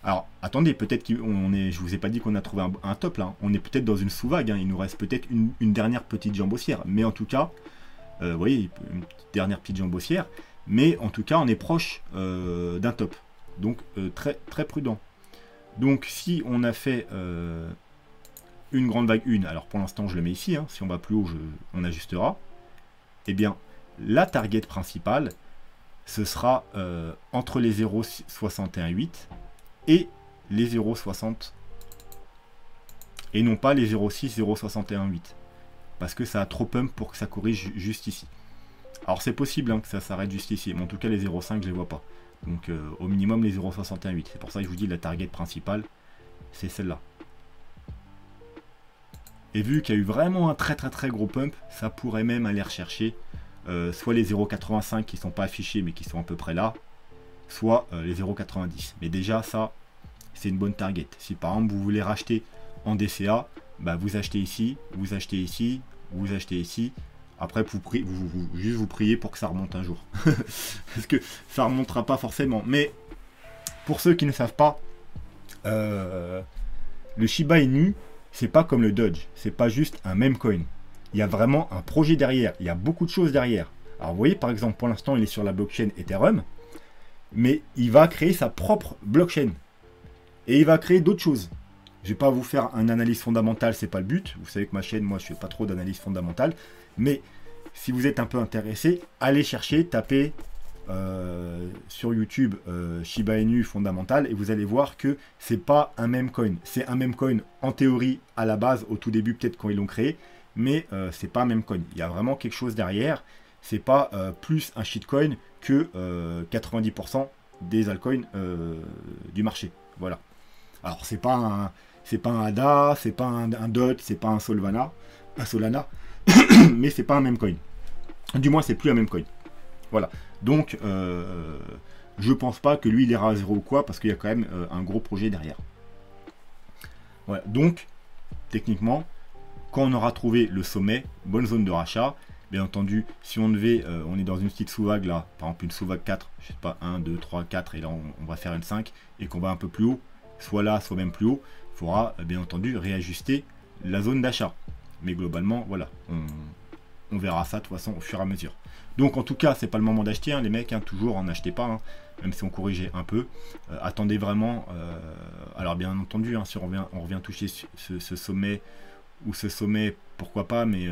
Alors, attendez, peut-être qu'on est... Je vous ai pas dit qu'on a trouvé un top, là. On est peut-être dans une sous-vague. Hein. Il nous reste peut-être une dernière petite jambe haussière. Mais en tout cas, vous voyez, une dernière petite jambe haussière. Mais en tout cas, on est proche d'un top. Donc, très, très prudent. Donc, si on a fait... une grande vague 1, alors pour l'instant je le mets ici, hein, si on va plus haut on ajustera, et bien la target principale, ce sera entre les 0,618 et les 0,60 et non pas les 0,6, 0,618 parce que ça a trop pump pour que ça corrige juste ici. Alors c'est possible hein, que ça s'arrête juste ici, mais en tout cas les 0,5 je les vois pas. Donc au minimum les 0,68. C'est pour ça que je vous dis la target principale, c'est celle-là. Et vu qu'il y a eu vraiment un très gros pump, ça pourrait même aller rechercher soit les 0,85 qui sont pas affichés mais qui sont à peu près là, soit les 0,90. Mais déjà ça, c'est une bonne target. Si par exemple vous voulez racheter en DCA, bah, vous achetez ici, vous achetez ici, vous achetez ici. Après, juste vous priez pour que ça remonte un jour. Parce que ça remontera pas forcément. Mais pour ceux qui ne savent pas, le Shiba Inu, c'est pas comme le Doge. C'est pas juste un meme coin. Il y a vraiment un projet derrière. Il y a beaucoup de choses derrière. Alors vous voyez, par exemple, pour l'instant, il est sur la blockchain Ethereum. Mais il va créer sa propre blockchain. Et il va créer d'autres choses. Je ne vais pas vous faire une analyse fondamentale, c'est pas le but. Vous savez que ma chaîne, moi, je ne fais pas trop d'analyse fondamentale. Mais si vous êtes un peu intéressé, allez chercher, tapez sur YouTube Shiba Inu fondamental et vous allez voir que c'est pas un meme coin. C'est un meme coin en théorie à la base, au tout début peut-être quand ils l'ont créé, mais c'est pas un meme coin. Il y a vraiment quelque chose derrière. C'est pas plus un shitcoin que 90% des altcoins du marché. Voilà. Alors c'est pas un ADA, c'est pas un DOT, c'est pas un Solana, mais c'est pas un meme coin. Du moins c'est plus un meme coin. Voilà. Donc je pense pas que lui il ira à zéro ou quoi, parce qu'il y a quand même un gros projet derrière. Voilà. Donc techniquement, quand on aura trouvé le sommet, bonne zone de rachat. Bien entendu, si on devait, on est dans une petite sous-vague là, par exemple une sous-vague 4, je sais pas, 1, 2, 3, 4, et là on va faire une 5, et qu'on va un peu plus haut, soit là, soit même plus haut, il faudra bien entendu réajuster la zone d'achat. Mais globalement, voilà, on verra ça de toute façon au fur et à mesure. Donc en tout cas, c'est pas le moment d'acheter, hein, les mecs, hein, toujours, en achetez pas, hein, même si on corrigeait un peu. Attendez vraiment, alors bien entendu, hein, si on revient toucher ce sommet, ou ce sommet, pourquoi pas, mais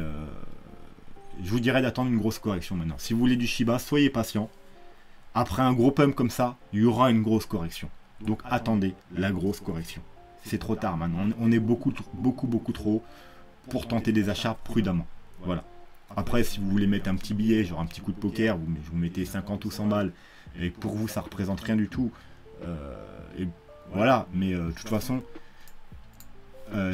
je vous dirais d'attendre une grosse correction maintenant. Si vous voulez du Shiba, soyez patient. Après un gros pump comme ça, il y aura une grosse correction. Donc attendez la grosse correction. C'est trop tard maintenant. On est beaucoup trop pour tenter des achats prudemment. Voilà. Après, si vous voulez mettre un petit billet, genre un petit coup de poker, vous mettez 50 ou 100 balles, et pour vous, ça représente rien du tout. Et voilà. Mais de toute façon,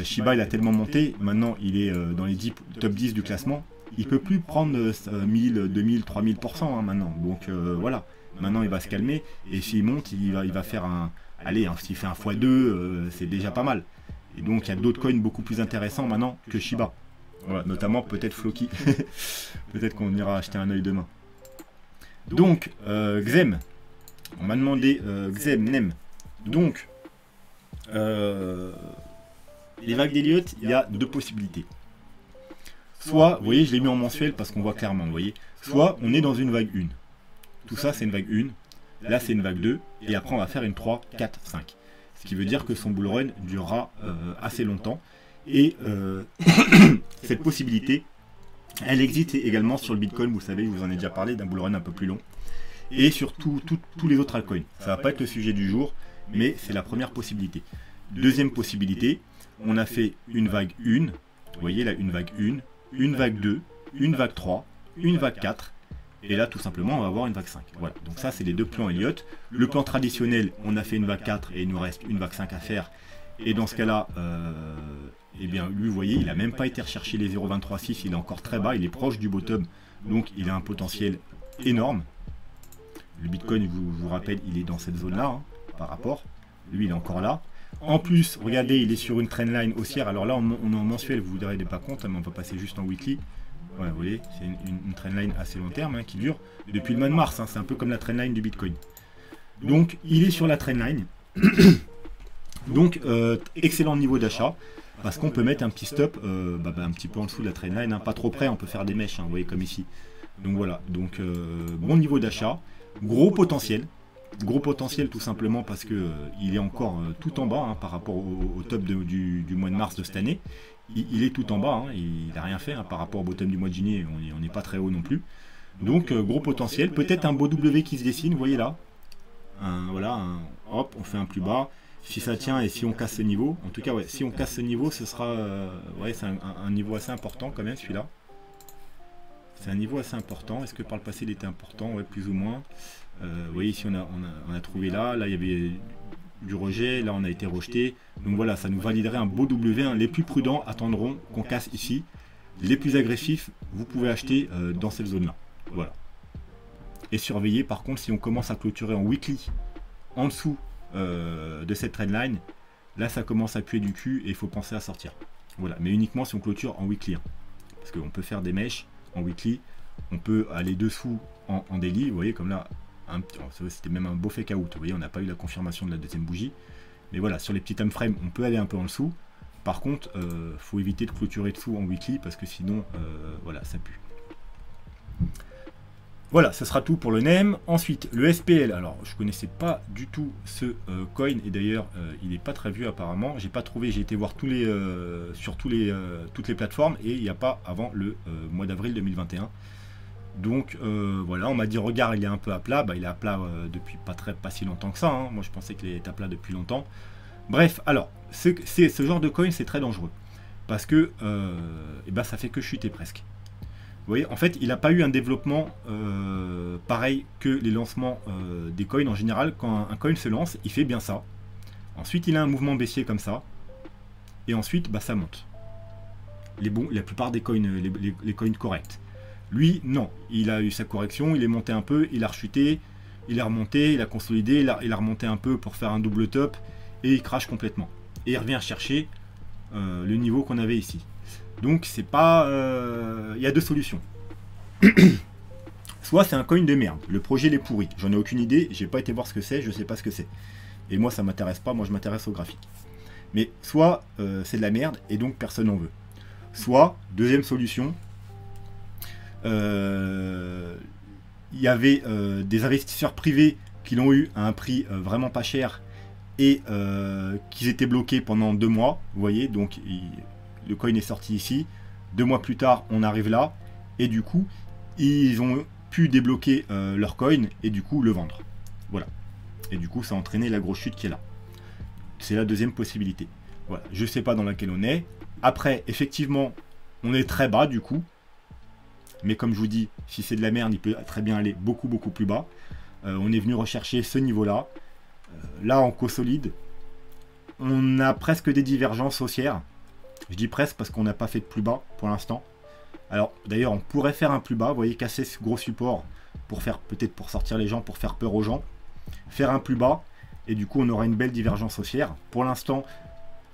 Shiba, il a tellement monté. Maintenant, il est dans les top 10 du classement. Il peut plus prendre 1000, 2000, 3000% hein, maintenant. Donc voilà. Maintenant, il va se calmer. Et s'il monte, il va faire un... Allez, hein, s'il fait un x2, c'est déjà pas mal. Et donc, il y a d'autres coins beaucoup plus intéressants maintenant que Shiba. Voilà, notamment peut-être Floki. Peut-être qu'on ira acheter un œil demain. Donc, Xem. On m'a demandé Xem, Nem. Donc, les vagues d'Elliott, il y a deux possibilités. Soit, vous voyez, je l'ai mis en mensuel parce qu'on voit clairement, vous voyez. Soit on est dans une vague 1. Tout ça, c'est une vague 1. Là, c'est une vague 2. Et après, on va faire une 3, 4, 5. Ce qui veut dire que son bull run durera assez longtemps. Et cette possibilité, elle existe également sur le Bitcoin. Vous savez, je vous en ai déjà parlé d'un bull run un peu plus long. Et sur tous les autres altcoins. Ça ne va pas être le sujet du jour, mais c'est la première possibilité. Deuxième possibilité, on a fait une vague 1. Vous voyez là, une vague 1. Une vague 2, une vague 3, une vague 4, et là tout simplement on va avoir une vague 5. Voilà, donc ça c'est les deux plans Elliott. Le plan traditionnel, on a fait une vague 4 et il nous reste une vague 5 à faire. Et dans ce cas-là, eh bien lui vous voyez, il n'a même pas été rechercher les 0,236, il est encore très bas, il est proche du bottom, donc il a un potentiel énorme. Le Bitcoin, je vous rappelle, il est dans cette zone-là, hein, par rapport. Lui il est encore là. En plus, regardez, il est sur une trendline haussière. Alors là, on est en mensuel, vous ne vous rendez pas compte, mais on va passer juste en weekly. Voilà, vous voyez, c'est une trendline assez long terme hein, qui dure depuis le mois de mars. Hein, c'est un peu comme la trendline du Bitcoin. Donc, il est sur la trendline. Donc, excellent niveau d'achat, parce qu'on peut mettre un petit stop un petit peu en dessous de la trendline, hein, pas trop près, on peut faire des mèches, hein, vous voyez, comme ici. Donc voilà, donc bon niveau d'achat, gros potentiel. Gros potentiel tout simplement parce que il est encore tout en bas hein, par rapport au top du mois de mars de cette année. Il est tout en bas, hein, il n'a rien fait hein, par rapport au bottom du mois de juillet, on n'est pas très haut non plus. Donc gros potentiel, peut-être un beau W qui se dessine, vous voyez là. Voilà, hop, on fait un plus bas. Si ça tient et si on casse ce niveau, en tout cas ouais, si on casse ce niveau, ce sera ouais, c'est un niveau assez important quand même celui-là. C'est un niveau assez important. Est-ce que par le passé il était important? Ouais, plus ou moins. Vous voyez ici on a trouvé là il y avait du rejet, là on a été rejeté. Donc voilà, ça nous validerait un beau W. Hein. Les plus prudents attendront qu'on casse ici. Les plus agressifs, vous pouvez acheter dans cette zone-là. Voilà. Et surveillez par contre si on commence à clôturer en weekly en dessous de cette trendline, là ça commence à puer du cul et il faut penser à sortir. Voilà, mais uniquement si on clôture en weekly. Hein. Parce qu'on peut faire des mèches en weekly, on peut aller dessous en daily, vous voyez comme là, c'était même un beau fake out, vous voyez on n'a pas eu la confirmation de la deuxième bougie. Mais voilà, sur les petits time frames, on peut aller un peu en dessous. Par contre, faut éviter de clôturer dessous en weekly parce que sinon, voilà, ça pue. Voilà, ce sera tout pour le NEM. Ensuite, le SPL. Alors, je connaissais pas du tout ce coin et d'ailleurs, il n'est pas très vieux apparemment. J'ai pas trouvé. J'ai été voir sur toutes les plateformes et il n'y a pas avant le mois d'avril 2021. Donc voilà, on m'a dit regarde, il est un peu à plat. Bah, il est à plat depuis pas si longtemps que ça. Hein. Moi, je pensais qu'il était à plat depuis longtemps. Bref, alors, ce genre de coin, c'est très dangereux parce que et ben, ça fait que chuter presque. Vous voyez, en fait, il n'a pas eu un développement pareil que les lancements des coins. En général, quand un coin se lance, il fait bien ça. Ensuite, il a un mouvement baissier comme ça. Et ensuite, bah, ça monte. La plupart des coins, les coins corrects. Lui, non. Il a eu sa correction, il est monté un peu, il a rechuté, il est remonté, il a consolidé, il a remonté un peu pour faire un double top. Et il crache complètement. Et il revient chercher le niveau qu'on avait ici. Donc c'est pas... Il y a deux solutions. Soit c'est un coin de merde, le projet il est pourri, j'en ai aucune idée, j'ai pas été voir ce que c'est, je sais pas ce que c'est. Et moi ça m'intéresse pas, moi je m'intéresse au graphique. Mais soit c'est de la merde et donc personne n'en veut. Soit, deuxième solution, il y avait des investisseurs privés qui l'ont eu à un prix vraiment pas cher et qu'ils étaient bloqués pendant 2 mois, vous voyez, donc... Le coin est sorti ici, 2 mois plus tard on arrive là, et du coup ils ont pu débloquer leur coin et du coup le vendre. Voilà. Et du coup ça a entraîné la grosse chute qui est là. C'est la deuxième possibilité. Voilà. Je sais pas dans laquelle on est. Après, effectivement, on est très bas du coup. Mais comme je vous dis, si c'est de la merde, il peut très bien aller beaucoup plus bas. On est venu rechercher ce niveau-là. Là en co-solide, on a presque des divergences haussières. Je dis presque parce qu'on n'a pas fait de plus bas pour l'instant. Alors d'ailleurs on pourrait faire un plus bas, vous voyez, casser ce gros support pour faire, peut-être pour sortir les gens, pour faire peur aux gens. Faire un plus bas et du coup on aura une belle divergence haussière. Pour l'instant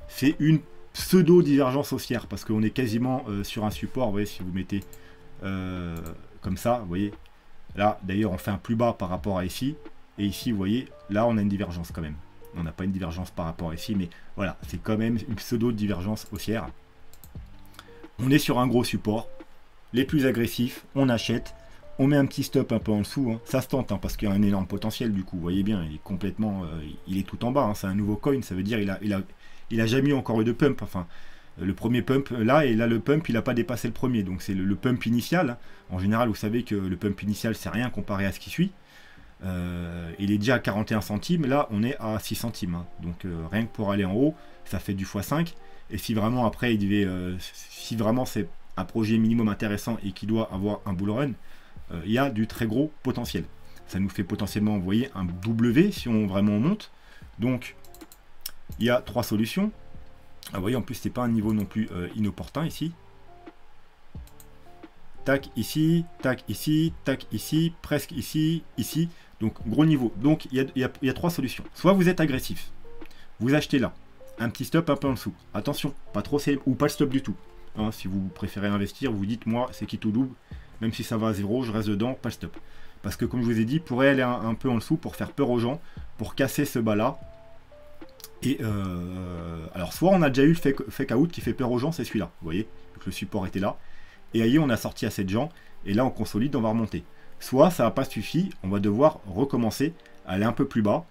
c'est une pseudo divergence haussière parce qu'on est quasiment sur un support, vous voyez, si vous mettez comme ça, vous voyez. Là d'ailleurs on fait un plus bas par rapport à ici. Et ici vous voyez, là on a une divergence quand même. On n'a pas une divergence par rapport à ici, mais voilà, c'est quand même une pseudo-divergence haussière. On est sur un gros support. Les plus agressifs, on achète. On met un petit stop un peu en dessous. Hein. Ça se tente, hein, parce qu'il y a un énorme potentiel du coup. Vous voyez bien, il est complètement... il est tout en bas. Hein. C'est un nouveau coin, ça veut dire il a jamais eu encore eu de pump. Enfin, le premier pump là, et là le pump, il n'a pas dépassé le premier. Donc c'est le pump initial. Hein. En général, vous savez que le pump initial, c'est rien comparé à ce qui suit. Il est déjà à 41 centimes, là on est à 6 centimes, hein. Donc rien que pour aller en haut, ça fait du x5, et si vraiment après il devait, si vraiment c'est un projet minimum intéressant et qui doit avoir un bull run, il y a du très gros potentiel. Ça nous fait potentiellement, vous voyez, un W si on vraiment monte. Donc il y a 3 solutions. Ah, vous voyez, en plus c'est pas un niveau non plus inopportun ici. Tac ici, tac ici, tac ici, presque ici, ici. Donc gros niveau. Donc il y a 3 solutions. Soit vous êtes agressif, vous achetez là, un petit stop un peu en dessous. Attention, pas trop ou pas le stop du tout. Hein, si vous préférez investir, vous dites moi c'est qui tout double, même si ça va à 0, je reste dedans, pas le stop. Parce que comme je vous ai dit, pourrait aller un peu en dessous pour faire peur aux gens, pour casser ce bas là. Et alors soit on a déjà eu le fake out qui fait peur aux gens, c'est celui-là. Vous voyez, donc le support était là. Et ailleurs on a sorti à 7 gens, et là on consolide, on va remonter. Soit ça n'a pas suffi, on va devoir recommencer aller un peu plus bas,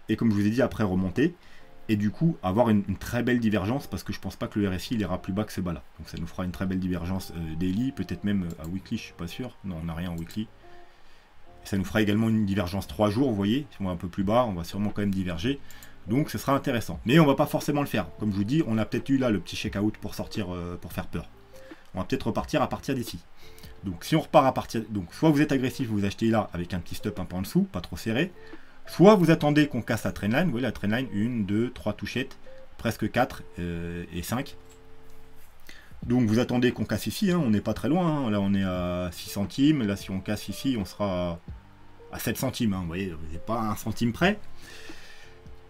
et comme je vous ai dit, après remonter, et du coup avoir une très belle divergence, parce que je pense pas que le RSI il ira plus bas que ce bas là. Donc ça nous fera une très belle divergence daily, peut-être même à weekly, je suis pas sûr. Non, on n'a rien en weekly. Et ça nous fera également une divergence 3 jours, vous voyez, si on va un peu plus bas, on va sûrement quand même diverger. Donc ce sera intéressant. Mais on va pas forcément le faire. Comme je vous dis, on a peut-être eu là le petit check-out pour sortir, pour faire peur. On va peut-être repartir à partir d'ici. Donc si on repart à partir... Donc soit vous êtes agressif, vous achetez là avec un petit stop un peu en dessous, pas trop serré. Soit vous attendez qu'on casse la trendline. Vous voyez la trendline, 1, 2, 3 touchettes, presque 4 et 5. Donc vous attendez qu'on casse ici, hein, on n'est pas très loin. Hein. Là on est à 6 centimes. Là si on casse ici, on sera à 7 centimes. Hein. Vous voyez, vous n'êtes pas à 1 centime près.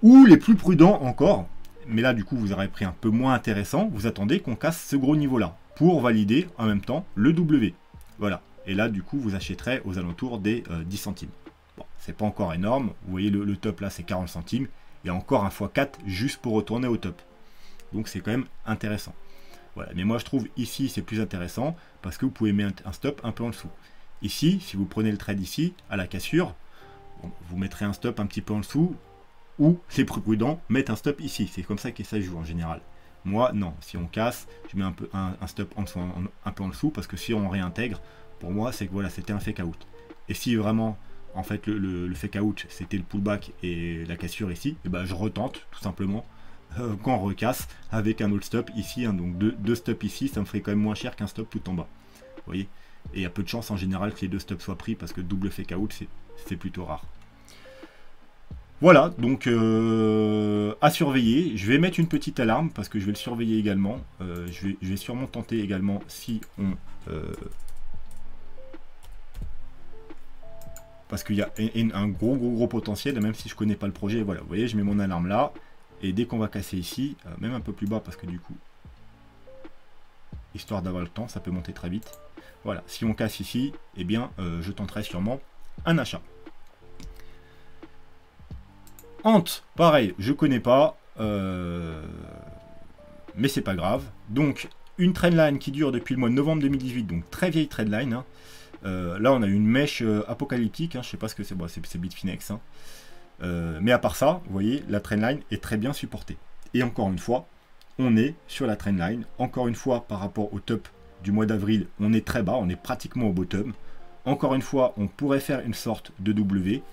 Ou les plus prudents encore, mais là du coup vous aurez pris un peu moins intéressant, vous attendez qu'on casse ce gros niveau là, pour valider en même temps le W. Voilà, et là du coup vous achèterez aux alentours des 10 centimes. Bon, c'est pas encore énorme, vous voyez le top là c'est 40 centimes, et encore un x4 juste pour retourner au top. Donc c'est quand même intéressant. Voilà, mais moi je trouve ici c'est plus intéressant, parce que vous pouvez mettre un stop un peu en dessous. Ici, si vous prenez le trade ici, à la cassure, bon, vous mettrez un stop un petit peu en dessous, ou c'est plus prudent, mettre un stop ici. C'est comme ça que ça joue en général. Moi, non. Si on casse, je mets un stop en dessous, un peu en dessous, parce que si on réintègre, pour moi, c'est que voilà, c'était un fake out. Et si vraiment, en fait, le fake out, c'était le pullback et la cassure ici, et ben, je retente, tout simplement, quand on recasse, avec un autre stop ici. Hein, donc deux stops ici, ça me ferait quand même moins cher qu'un stop tout en bas. Vous voyez. Et il y a peu de chance en général que les deux stops soient pris, parce que double fake out, c'est plutôt rare. Voilà, donc à surveiller. Je vais mettre une petite alarme parce que je vais le surveiller également. Je vais sûrement tenter également si on... parce qu'il y a un gros potentiel, même si je connais pas le projet. Voilà, vous voyez, je mets mon alarme là. Et dès qu'on va casser ici, même un peu plus bas parce que du coup, histoire d'avoir le temps, ça peut monter très vite. Voilà, si on casse ici, eh bien, je tenterai sûrement un achat. Ant, pareil, je connais pas, mais c'est pas grave. Donc, une trendline qui dure depuis le mois de novembre 2018, donc très vieille trendline. Hein. Là, on a une mèche apocalyptique, hein, je sais pas ce que c'est, bon, c'est Bitfinex. Hein. Mais à part ça, vous voyez, la trendline est très bien supportée. Et encore une fois, on est sur la trendline. Encore une fois, par rapport au top du mois d'avril, on est très bas, on est pratiquement au bottom. Encore une fois, on pourrait faire une sorte de W.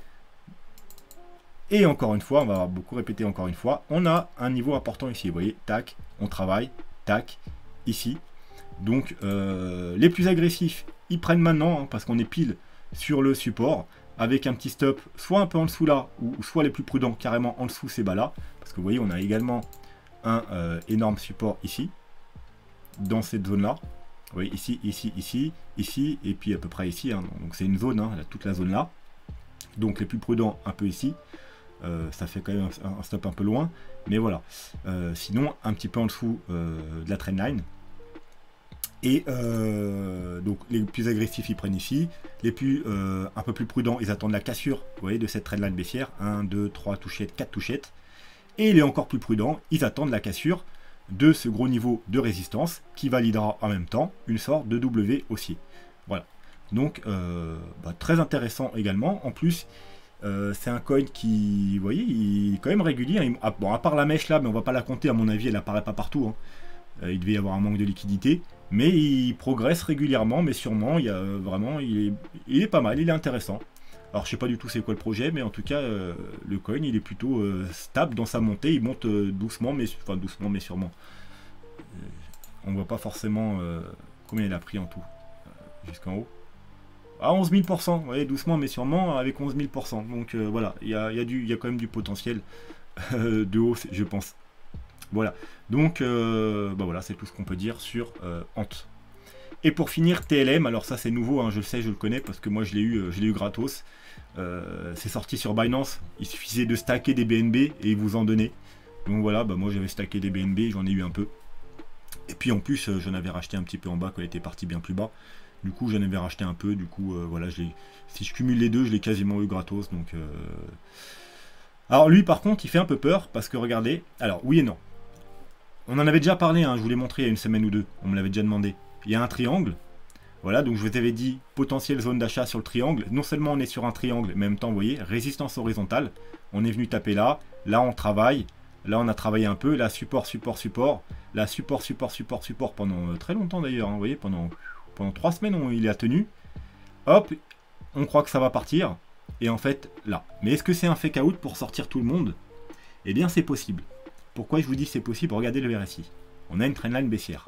Et encore une fois, on va beaucoup répéter encore une fois, on a un niveau important ici. Vous voyez, tac, on travaille, tac, ici. Donc, les plus agressifs, ils prennent maintenant, hein, parce qu'on est pile sur le support, avec un petit stop, soit un peu en dessous là, ou soit les plus prudents, carrément en dessous ces bas-là. Parce que vous voyez, on a également un énorme support ici, dans cette zone-là. Vous voyez, ici, ici, et puis à peu près ici. Hein. Donc c'est une zone, hein, toute la zone là. Donc les plus prudents, un peu ici. Ça fait quand même un stop un peu loin, mais voilà. Sinon, un petit peu en dessous de la trendline. Et donc, les plus agressifs, ils prennent ici. Les plus un peu plus prudents, ils attendent la cassure, vous voyez, de cette trendline baissière. 1, 2, 3 touchettes, 4 touchettes. Et les encore plus prudents, ils attendent la cassure de ce gros niveau de résistance qui validera en même temps une sorte de W haussier. Voilà. Donc, très intéressant également. En plus, c'est un coin qui, vous voyez, il est quand même régulier. Bon, à part la mèche là, mais on va pas la compter, à mon avis, elle apparaît pas partout. Hein. Il devait y avoir un manque de liquidité. Mais il progresse régulièrement, mais sûrement, il y a vraiment, il est pas mal, il est intéressant. Alors, je sais pas du tout c'est quoi le projet, mais en tout cas, le coin, il est plutôt stable dans sa montée. Il monte doucement, mais sûrement. On voit pas forcément combien il a pris en tout, jusqu'en haut. À 11 000%, vous voyez, doucement mais sûrement avec 11 000%. Donc voilà, il y a quand même du potentiel de hausse, je pense. Voilà, donc voilà, c'est tout ce qu'on peut dire sur Ant. Et pour finir, TLM, alors ça c'est nouveau, hein, je le sais, je le connais parce que moi je l'ai eu gratos. C'est sorti sur Binance, il suffisait de stacker des BNB et il vous en donnait. Donc voilà, moi j'avais stacké des BNB, j'en ai eu un peu. Et puis en plus, j'en avais racheté un petit peu en bas quand il était parti bien plus bas. Du coup, j'en avais racheté un peu. Du coup, voilà, si je cumule les deux, je l'ai quasiment eu gratos. Donc, alors lui, par contre, il fait un peu peur parce que regardez. Alors, oui et non. On en avait déjà parlé. Hein, je vous l'ai montré il y a une semaine ou deux. On me l'avait déjà demandé. Il y a un triangle. Voilà, donc je vous avais dit potentielle zone d'achat sur le triangle. Non seulement on est sur un triangle, mais en même temps, vous voyez, résistance horizontale. On est venu taper là. Là, on travaille. Là, on a travaillé un peu. Là, support, support, support. Là, support, support, support, support pendant très longtemps d'ailleurs. Hein, vous voyez, pendant 3 semaines, il a tenu. Hop, on croit que ça va partir. Et en fait, là. Mais est-ce que c'est un fake out pour sortir tout le monde? Eh bien, c'est possible. Pourquoi je vous dis c'est possible? Regardez le RSI. On a une trendline baissière.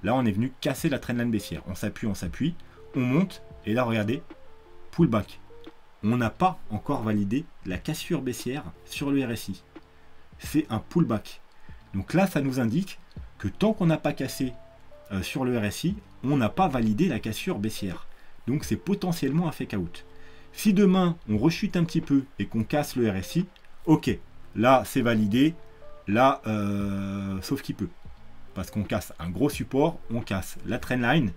Là, on est venu casser la trendline baissière. On s'appuie, on monte. Et là, regardez, pullback. On n'a pas encore validé la cassure baissière sur le RSI. C'est un pullback. Donc là, ça nous indique que tant qu'on n'a pas cassé sur le RSI, on n'a pas validé la cassure baissière. Donc c'est potentiellement un fake out. Si demain, on rechute un petit peu et qu'on casse le RSI, ok, là, c'est validé. Là, sauf qu'il peut. Parce qu'on casse un gros support, on casse la trendline.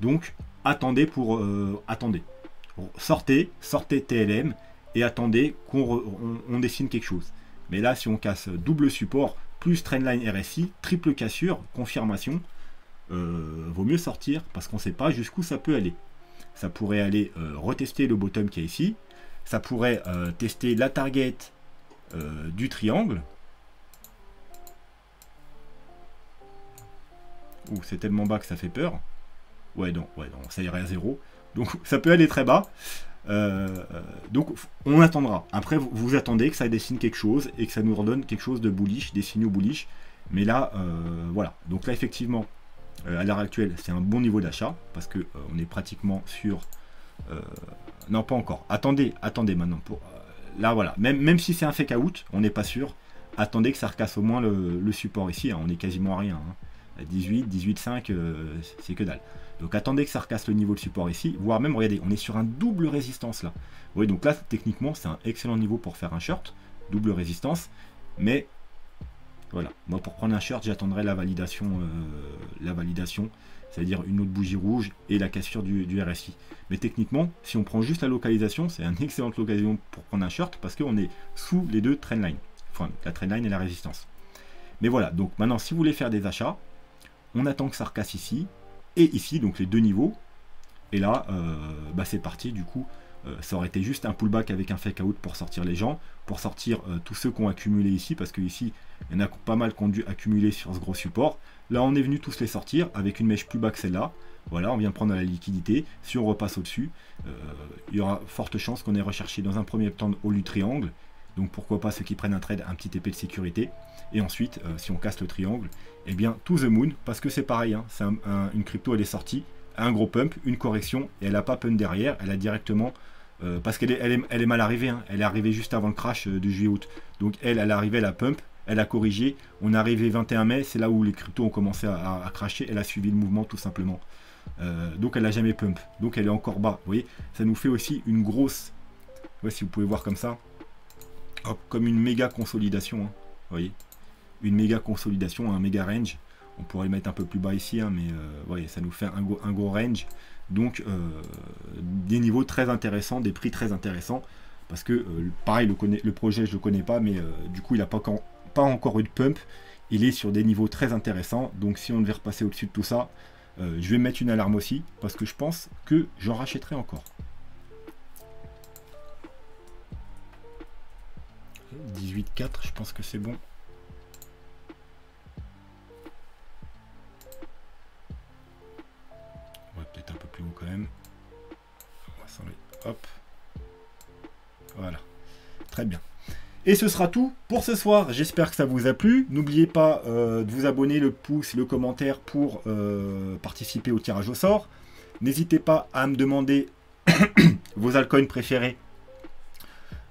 Donc, attendez pour... attendez. Sortez TLM et attendez qu'on dessine quelque chose. Mais là, si on casse double support, plus trendline RSI, triple cassure, confirmation, vaut mieux sortir parce qu'on ne sait pas jusqu'où ça peut aller. Ça pourrait aller retester le bottom qui est ici. Ça pourrait tester la target du triangle. Ouh, c'est tellement bas que ça fait peur. Ouais, non, ça irait à 0. Donc ça peut aller très bas. Donc on attendra. Après, vous attendez que ça dessine quelque chose et que ça nous redonne quelque chose de bullish, des signaux bullish. Mais là, voilà. Donc là, effectivement, à l'heure actuelle, c'est un bon niveau d'achat parce que on est pratiquement sur... non, pas encore. Attendez maintenant. Là, voilà. Même si c'est un fake out, on n'est pas sûr. Attendez que ça recasse au moins le support ici. Hein. On est quasiment à rien. Hein. 18, 18,5, c'est que dalle. Donc attendez que ça recasse le niveau de support ici, voire même, regardez, on est sur un double résistance là. Vous voyez, donc là, techniquement, c'est un excellent niveau pour faire un short, double résistance, mais voilà, moi pour prendre un short, j'attendrai la validation, c'est-à-dire une autre bougie rouge et la cassure du RSI. Mais techniquement, si on prend juste la localisation, c'est une excellente localisation pour prendre un short, parce qu'on est sous les deux trendlines, enfin la trendline et la résistance. Mais voilà, donc maintenant, si vous voulez faire des achats, on attend que ça recasse ici et ici, donc les deux niveaux. Et là, c'est parti. Du coup, ça aurait été juste un pullback avec un fake out pour sortir les gens, pour sortir tous ceux qui ont accumulé ici, parce que ici, il y en a pas mal qui ont dû accumuler sur ce gros support. Là, on est venu tous les sortir avec une mèche plus bas que celle-là. Voilà, on vient prendre la liquidité. Si on repasse au-dessus, il y aura forte chance qu'on ait recherché dans un premier temps au du triangle. Donc pourquoi pas ceux qui prennent un trade, un petit épée de sécurité. Et ensuite, si on casse le triangle, eh bien, to the moon, parce que c'est pareil, hein, c'est une crypto, elle est sortie, un gros pump, une correction, et elle n'a pas pump derrière, elle a directement, parce qu'elle est mal arrivée, hein, elle est arrivée juste avant le crash de juillet-août. Donc elle est arrivée, elle a pump, elle a corrigé, on est arrivé 21 mai, c'est là où les cryptos ont commencé à cracher, elle a suivi le mouvement tout simplement. Donc elle n'a jamais pump, donc elle est encore bas, vous voyez, ça nous fait aussi une grosse, ouais, si vous pouvez voir comme ça, hop, comme une méga consolidation, hein, vous voyez, une méga consolidation, un méga range. On pourrait le mettre un peu plus bas ici, hein, mais voyez, ça nous fait un gros range. Donc des niveaux très intéressants, des prix très intéressants. Parce que pareil, le projet je ne le connais pas, mais du coup il n'a pas encore eu de pump. Il est sur des niveaux très intéressants. Donc si on devait repasser au-dessus de tout ça, je vais mettre une alarme aussi, parce que je pense que j'en rachèterai encore. 18,4, je pense que c'est bon. Peut-être un peu plus haut quand même. On va s'enlever. Hop. Voilà. Très bien. Et ce sera tout pour ce soir. J'espère que ça vous a plu. N'oubliez pas de vous abonner, le pouce, le commentaire pour participer au tirage au sort. N'hésitez pas à me demander vos altcoins préférés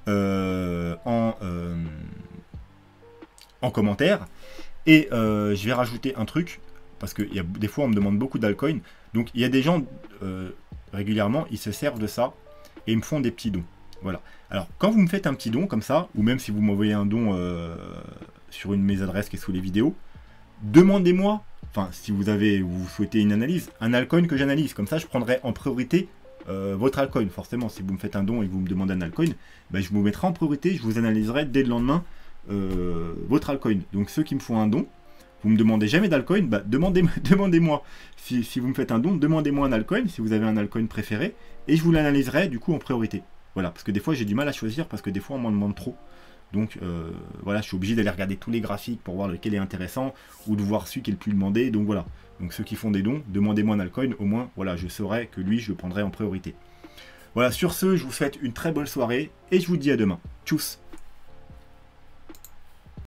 en commentaire. Et je vais rajouter un truc. Parce que des fois, on me demande beaucoup d'altcoins. Donc, il y a des gens, régulièrement, ils se servent de ça et ils me font des petits dons. Voilà. Alors, quand vous me faites un petit don comme ça, ou même si vous m'envoyez un don sur une de mes adresses qui est sous les vidéos, demandez-moi, enfin, si vous souhaitez une analyse, un altcoin que j'analyse. Comme ça, je prendrai en priorité votre altcoin. Forcément, si vous me faites un don et que vous me demandez un altcoin, ben, je vous mettrai en priorité, je vous analyserai dès le lendemain votre altcoin. Donc, ceux qui me font un don, Vous me demandez jamais d'alcoin, bah demandez-moi. Si vous me faites un don, demandez-moi un alcoin, si vous avez un alcoin préféré, et je vous l'analyserai du coup en priorité. Voilà, parce que des fois j'ai du mal à choisir, parce que des fois on m'en demande trop. Donc voilà, je suis obligé d'aller regarder tous les graphiques pour voir lequel est intéressant, ou de voir celui qui est le plus demandé, donc voilà. Donc ceux qui font des dons, demandez-moi un alcoin, au moins, voilà, je saurai que lui, je le prendrai en priorité. Voilà, sur ce, je vous souhaite une très bonne soirée, et je vous dis à demain. Tchuss!